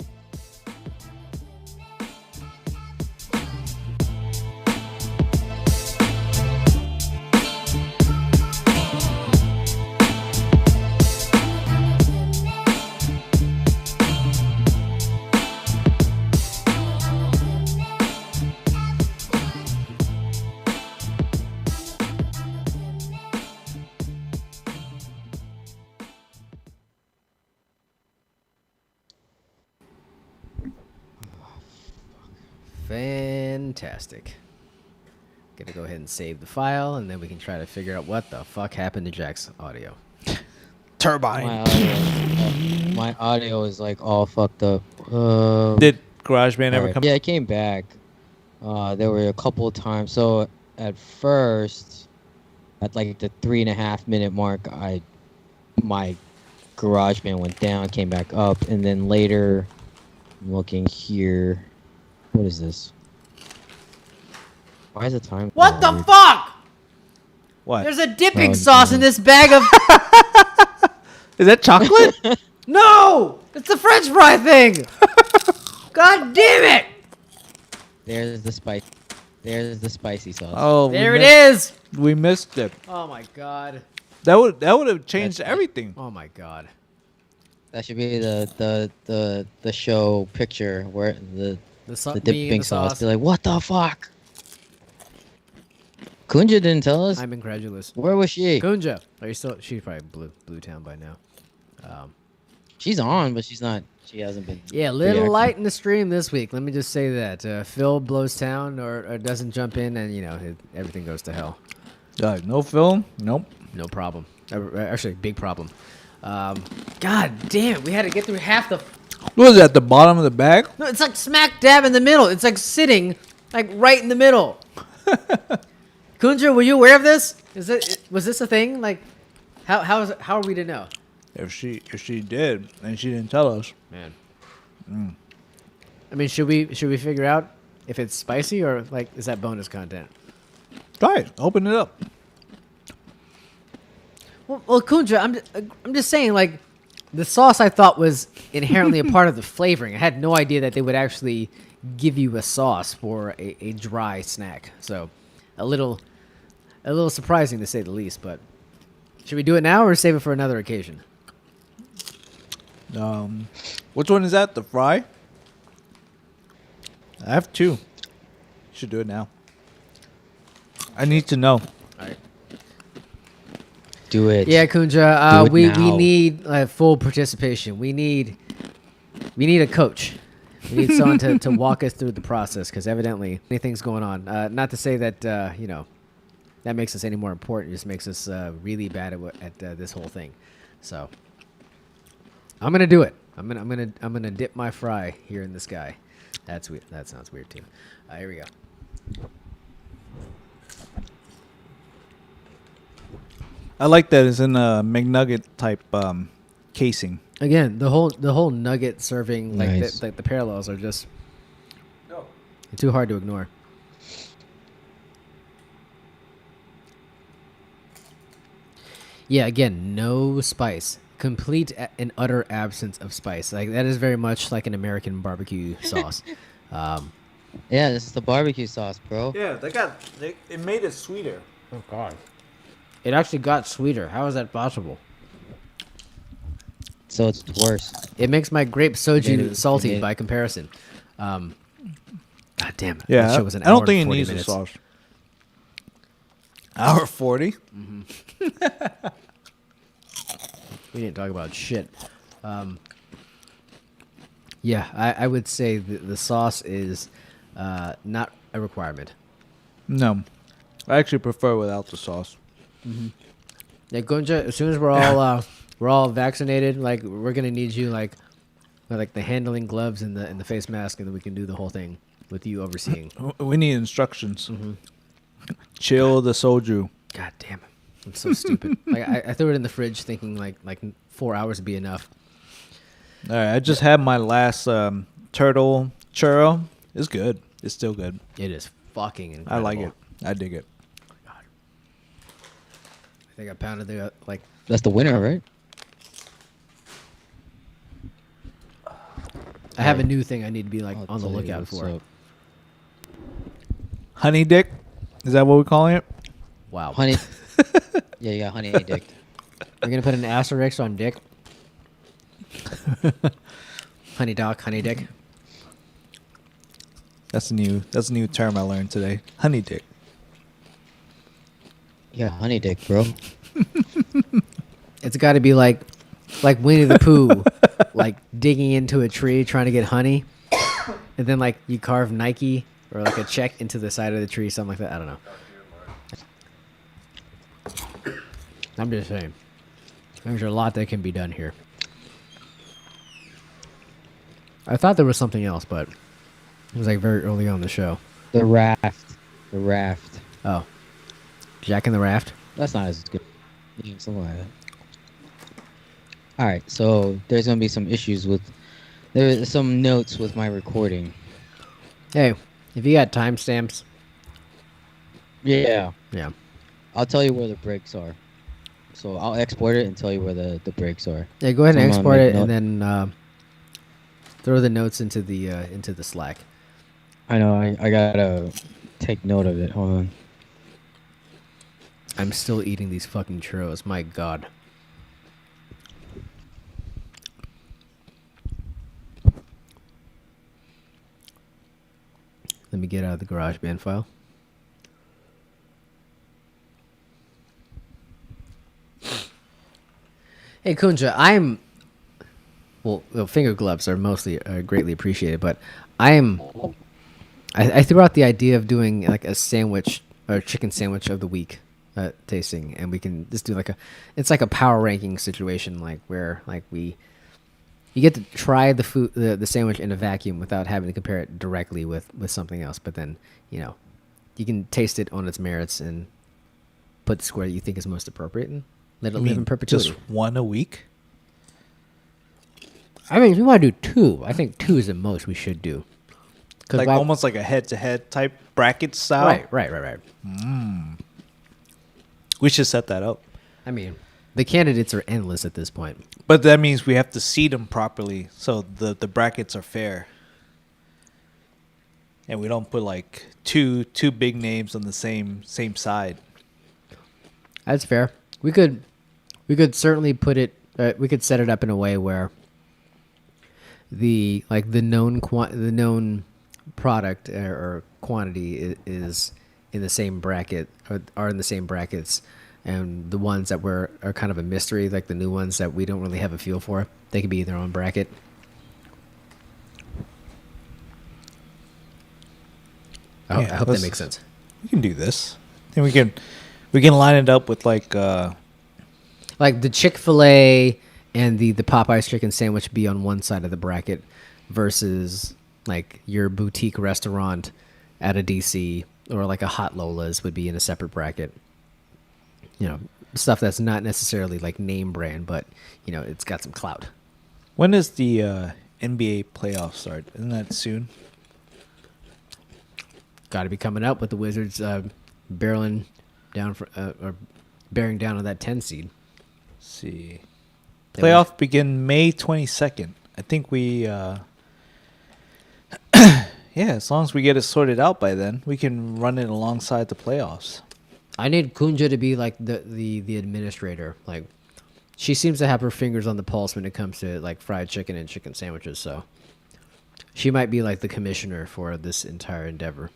Fantastic. Gonna go ahead and save the file, and then we can try to figure out what the fuck happened to Jack's audio. Turbine. My audio is like all fucked up. Did GarageBand ever come? Yeah, it came back. There were a couple of times. So at first, at like the 3.5 minute mark, my GarageBand went down, came back up, and then later, I'm looking here. What is this? Why is the time? What the weird? fuck? What? There's a dipping Oh, sauce in no. this bag of. Is that chocolate? No! It's the French fry thing! God damn it! There's the spice. There's the spicy sauce. Oh, There it is! We missed it. Oh my god. That would have changed That's- everything. Oh my god. That should be the show picture where the The the dipping sauce. Be like, what the fuck? Kunja didn't tell us. I'm incredulous. Where was she? Kunja. Are you still? She's probably Blue Town by now. She's on, but she's not. She hasn't been. Yeah, a little reacting. light in the stream this week. Let me just say that. Phil blows town or doesn't jump in, and everything goes to hell. No film? Nope. No problem. Actually, big problem. God damn it, we had to get through half the. What was that? The bottom of the bag? No, it's like smack dab in the middle. It's like sitting, like right in the middle. Kunja, were you aware of this? Was this a thing? Like, how are we to know? If she did and she didn't tell us. Man. I mean, should we figure out if it's spicy or like is that bonus content? Try it. Open it up. Well, Kunja, I'm just saying, like, the sauce I thought was inherently a part of the flavoring. I had no idea that they would actually give you a sauce for a dry snack. So, a little surprising to say the least. But should we do it now or save it for another occasion? Which one is that? The fry? I have two. Should do it now. I need to know. All right. Do it. Yeah, Kunja, Do it we now. need full participation. We need a coach. We need someone to walk us through the process because evidently anything's going on. Not to say that that makes us any more important. It just makes us really bad at this whole thing. So I'm gonna do it. I'm gonna dip my fry here in the sky. That's weird. That sounds weird too. Here we go. I like that it's in a McNugget type casing. Again, the whole nugget serving, like Nice. the parallels are just too hard to ignore. Yeah, again, no spice. Complete and utter absence of spice. Like that is very much like an American barbecue sauce. Yeah, this is the barbecue sauce, bro. Yeah, it made it sweeter. Oh God! It actually got sweeter. How is that possible? So it's worse. It makes my grape soju It salty is. by comparison. God damn it! Yeah, that show was an I don't hour think it and 40 needs minutes. a sauce. Hour 40? We didn't talk about shit. Yeah, I would say the sauce is not a requirement. No. I actually prefer without the sauce. Yeah, Gunja, as soon as we're all vaccinated, like we're gonna need you like the handling gloves and the face mask, and then we can do the whole thing with you overseeing. We need instructions. Chill the soju. God damn it, I'm so stupid. Like I threw it in the fridge thinking like 4 hours would be enough. All right, I just had my last turtle churro is good. It's still good. It is fucking incredible. I like it. I dig it. I think I pounded the like. That's the winner, right? I have a new thing I need to be like I'll on the tell you lookout what's for. up. Honeydicked? Is that what we're calling it? Wow. Honey. Yeah, Honeydicked. We're gonna put an asterisk on dick. Honey doc, honey dick. That's a new term I learned today. Honeydick. Yeah, Honeydick, bro. It's got to be like Winnie the Pooh, like digging into a tree trying to get honey, and then like you carve Nike or like a check into the side of the tree, something like that. I don't know. I'm just saying. There's a lot that can be done here. I thought there was something else, but it was like very early on in the show. The raft. The raft. Oh. Jack in the Raft? That's not as good. Yeah, something like that. Alright, so there's going to be some issues with... There's some notes with my recording. Hey, if you got timestamps, Yeah. yeah. I'll tell you where the breaks are. So I'll export it and tell you where the breaks are. Yeah, go ahead and Someone export make it note. and then throw the notes into the Slack. I know, I gotta take note of it. Hold on. I'm still eating these fucking churros. My God. Let me get out of the GarageBand file. Hey Kunja, well, finger gloves are mostly greatly appreciated, but I threw out the idea of doing like a sandwich or chicken sandwich of the week tasting, and we can just do it's like a power ranking situation, like where like you get to try the food, the sandwich in a vacuum without having to compare it directly with something else, but then you can taste it on its merits and put the score that you think is most appropriate and let it live in perpetuity. Just one a week? I mean, if you want to do two, I think two is the most we should do. Like almost like a head-to-head type bracket style? Right. We should set that up. I mean, the candidates are endless at this point. But that means we have to seed them properly so the brackets are fair. And we don't put like two big names on the same side. That's fair. We could certainly put it. We could set it up in a way where the known product or quantity is in the same bracket or are in the same brackets, and the ones that are kind of a mystery, like the new ones that we don't really have a feel for, they could be in their own bracket. I hope that makes sense. We can do this. And we can line it up with like the Chick-fil-A and the Popeye's chicken sandwich be on one side of the bracket versus like your boutique restaurant at a DC or like a Hot Lola's would be in a separate bracket. Stuff that's not necessarily like name brand, but it's got some clout. When does the NBA playoffs start? Isn't that soon? Got to be coming up with the Wizards barreling down or bearing down on that 10 seed. Let's see. They Playoff begin May 22nd. I think we yeah, as long as we get it sorted out by then, we can run it alongside the playoffs. I need Kunja to be like the administrator. Like, she seems to have her fingers on the pulse when it comes to like fried chicken and chicken sandwiches. So she might be like the commissioner for this entire endeavor.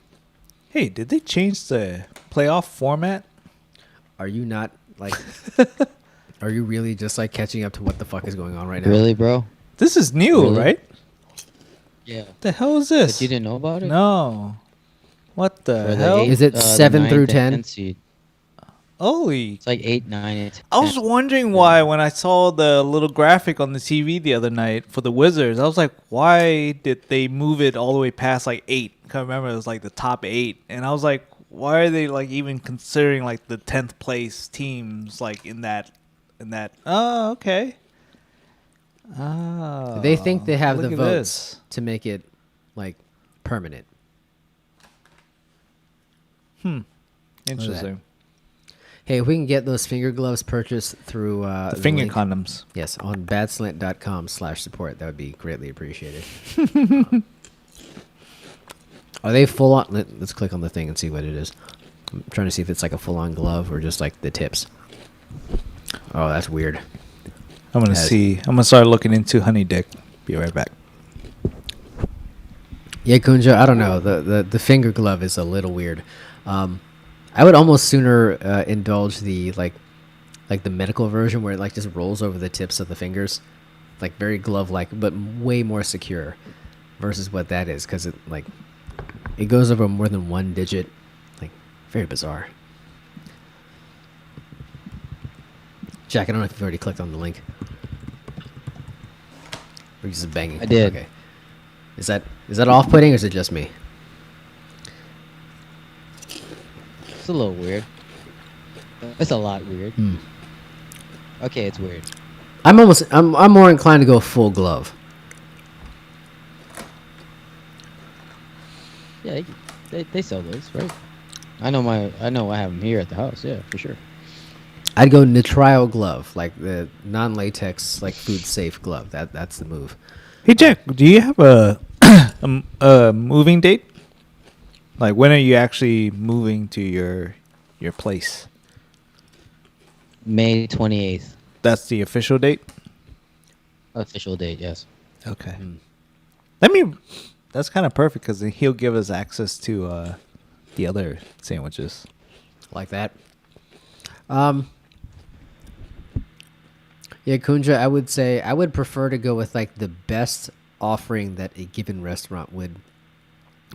Hey, did they change the playoff format? Are you not like? Are you really just like catching up to what the fuck is going on right now? Really, bro? This is new, Really? right? Yeah. The hell is this? But you didn't know about it? No. What the For the hell? Is it the 7 through 9th and 10? 10th seed. Holy. It's like 8, 9, and 10. I was wondering why when I saw the little graphic on the TV the other night for the Wizards. I was like, why did they move it all the way past like 8? I can't remember. It was like the top 8. And I was like, why are they like even considering like the 10th place teams like in that? Oh, okay. Oh, They think they have look the at votes this. to make it like permanent. Interesting. Hey, if we can get those finger gloves purchased through The finger link, condoms. yes, on badslant.com/support, that would be greatly appreciated. Are they full on? Let's click on the thing and see what it is. I'm trying to see if it's like a full on glove or just like the tips. Oh, that's weird. I'm gonna see. I'm gonna start looking into Honeydicked. Be right back. Yeah, Kunja, I don't know. The finger glove is a little weird. I would almost sooner indulge the like the medical version where it like just rolls over the tips of the fingers, like very glove like, but way more secure, versus what that is, because it goes over more than one digit, like very bizarre. Jack, I don't know if you've already clicked on the link. Or just banging. I did. Okay. Is that off-putting or is it just me? It's a little weird. It's a lot weird. Okay, it's weird. I'm more inclined to go full glove. Yeah, they sell those, right? I know I have them here at the house. Yeah, for sure. I'd go nitrile glove, like the non-latex, like food-safe glove. That's the move. Hey Jack, do you have a moving date? Like when are you actually moving to your place? May 28th, That's the official date? official date. Yes. Okay. That's kind of perfect because he'll give us access to the other sandwiches. Like that. Yeah, Kunja, I would say I would prefer to go with like the best offering that a given restaurant would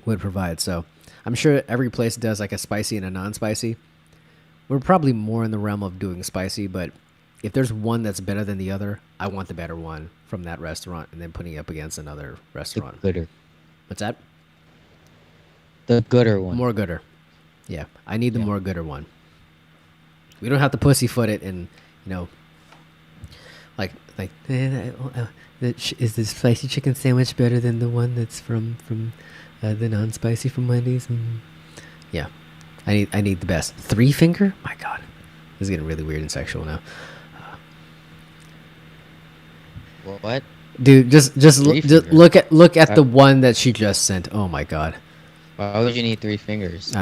provide. So I'm sure every place does like a spicy and a non-spicy. We're probably more in the realm of doing spicy, but if there's one that's better than the other, I want the better one from that restaurant and then putting it up against another The restaurant. gooder. What's that? The gooder one. More gooder. Yeah, I need the Yeah. more gooder one. We don't have to pussyfoot it and, is the spicy chicken sandwich better than the one that's from the non-spicy from Wendy's? Yeah, I need the best. 3 finger? My God, this is getting really weird and sexual now. What? Dude, just Three finger. look at the one that she just sent. Oh my God. Why would you need 3 fingers?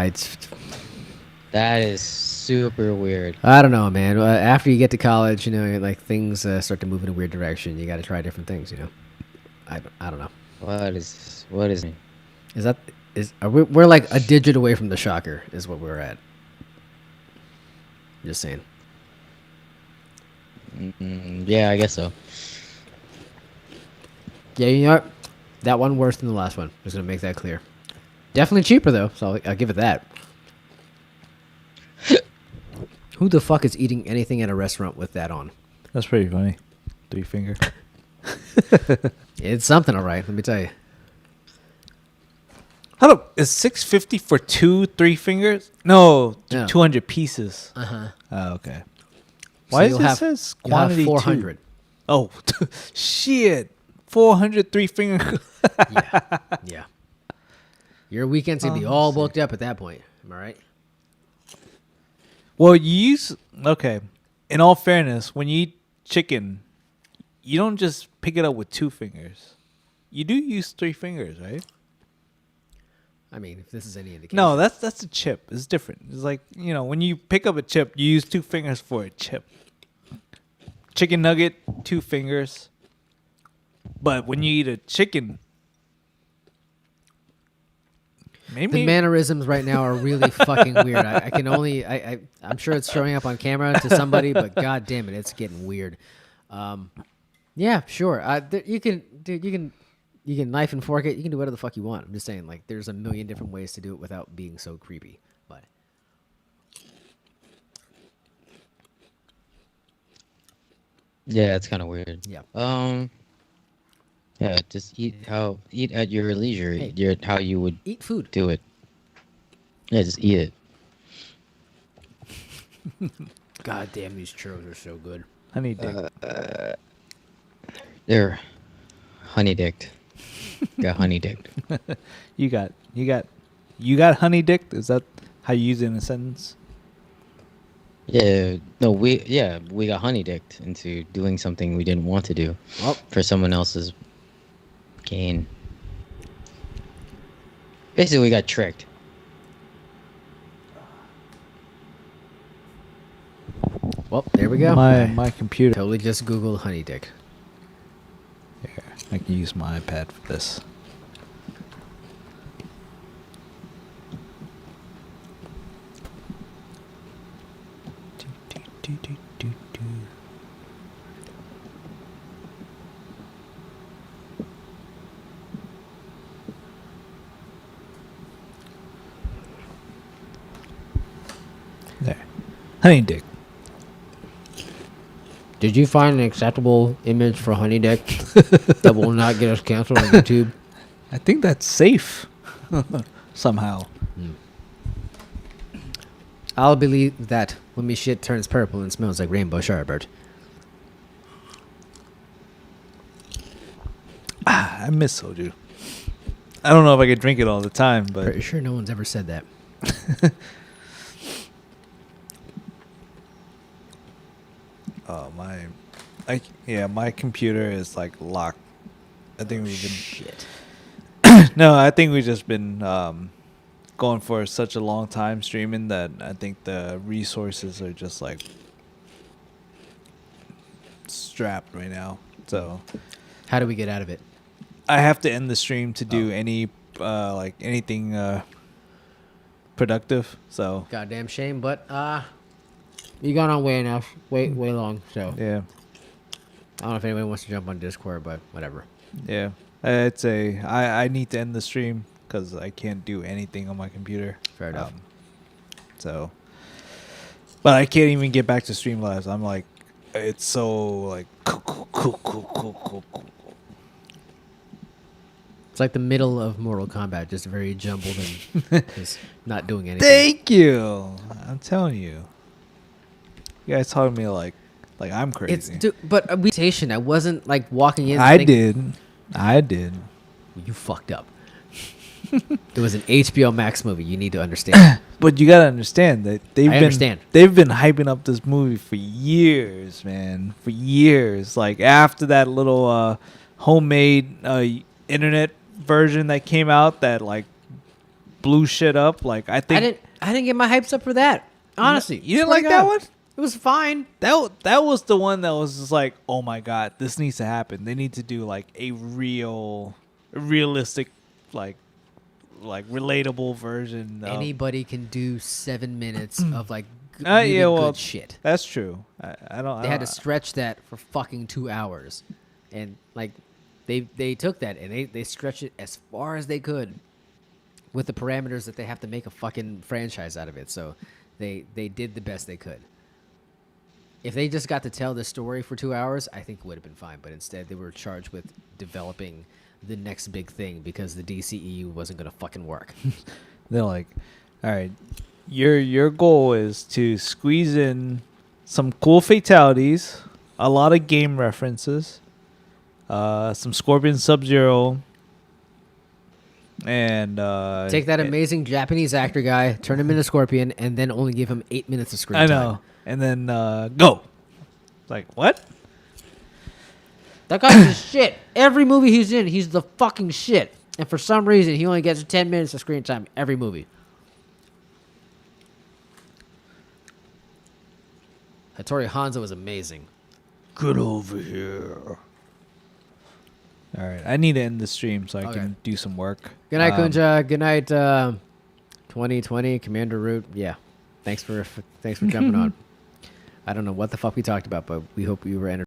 That is super weird. I don't know, man. After you get to college, like things start to move in a weird direction. You got to try different things, I don't know. What is it? We're like a digit away from the shocker is what we're at. Just saying. Yeah, I guess so. Yeah, you know what? That one worse than the last one. Just gonna make that clear. Definitely cheaper though, so I'll give it that. Who the fuck is eating anything at a restaurant with that on? That's pretty funny. 3 finger. It's something, all right. Let me tell you. Hold up, is $6.50 for 2 3 fingers? No, No. 200 pieces. Uh-huh. Oh, okay. So Why does you'll it have- says you'll have quantity 400. 2? Oh, shit. 400 3 finger. Yeah. Your weekend's gonna be all booked up at that point. Am I right? Well, okay. In all fairness, when you eat chicken, you don't just pick it up with 2 fingers. You do use 3 fingers, right? I mean, if this is any indication. No, that's a chip. It's different. It's like, when you pick up a chip, you use 2 fingers for a chip. Chicken nugget, 2 fingers. But when you eat a chicken, maybe The mannerisms right now are really fucking weird. I can only I'm sure it's showing up on camera to somebody, but god damn it, it's getting weird. Yeah, sure. You can knife and fork it. You can do whatever the fuck you want. I'm just saying, like, there's a million different ways to do it without being so creepy. But Yeah, it's kind of weird. yeah, Yeah, just eat at your leisure. Hey. How you would eat food. do it. Yeah, just eat it. God damn, these churros are so good. Honeydicked. They're honeydicked. Got honeydicked. You got honeydicked? Is that how you use it in a sentence? Yeah, no, we got honeydicked into doing something we didn't want to do Oh, for someone else's gain. Basically, we got tricked. well, there we go. My computer. Totally just Google Honeydick. Here, I can use my iPad for this. There. Honeydick. Did you find an acceptable image for Honeydick that will not get us canceled on YouTube? I think that's safe. Somehow. I'll believe that when my shit turns purple and smells like rainbow sherbet. I miss soju. I don't know if I could drink it all the time, but Pretty sure no one's ever said that. oh my computer is like locked. I think we've been Shit. no, I think we've just been going for such a long time streaming that I think the resources are just like strapped right now. So How do we get out of it? I have to end the stream to do any like anything productive. So Goddamn shame, but you gone on way enough, way long. So yeah, I don't know if anybody wants to jump on Discord, but whatever. yeah. I'd say I need to end the stream because I can't do anything on my computer. Fair enough. So, but I can't even get back to Streamlabs. I'm like, it's so like cool. It's like the middle of Mortal Kombat, just very jumbled and just not doing anything. Thank you. I'm telling you. You guys talking to me like I'm crazy. But a mutation. I wasn't like walking in. I thinking, did. You fucked up. It was an HBO Max movie. You need to understand. But you gotta understand that they've understand. been hyping up this movie for years, man. For years. Like after that little homemade internet version that came out that like blew shit up. Like I think I didn't get my hypes up for that. Honestly, you didn't swear like to that God. one? It was fine. That was the one that was just like, oh my god, this needs to happen. They need to do like a realistic, like relatable version. Anybody can do 7 minutes of like good shit. That's true. I don't. They had to stretch that for fucking 2 hours, and like they took that and they stretched it as far as they could with the parameters that they have to make a fucking franchise out of it. So they did the best they could. If they just got to tell the story for 2 hours, I think it would have been fine. But instead, they were charged with developing the next big thing because the DCEU wasn't gonna fucking work. They're like, all right, your goal is to squeeze in some cool fatalities, a lot of game references, some Scorpion Sub-Zero, and Take that amazing Japanese actor guy, turn him into Scorpion, and then only give him 8 minutes of screen I time. know, and then go. Like what? That guy's the shit. Every movie he's in, he's the fucking shit. And for some reason, he only gets 10 minutes of screen time every movie. Hattori Hanzo was amazing. Get over here. All right, I need to end the stream so I Okay. can do some work. Good night, Kunja. Good night, 2020 Commander Root. Yeah, thanks for jumping on. I don't know what the fuck we talked about, but we hope you were entertained.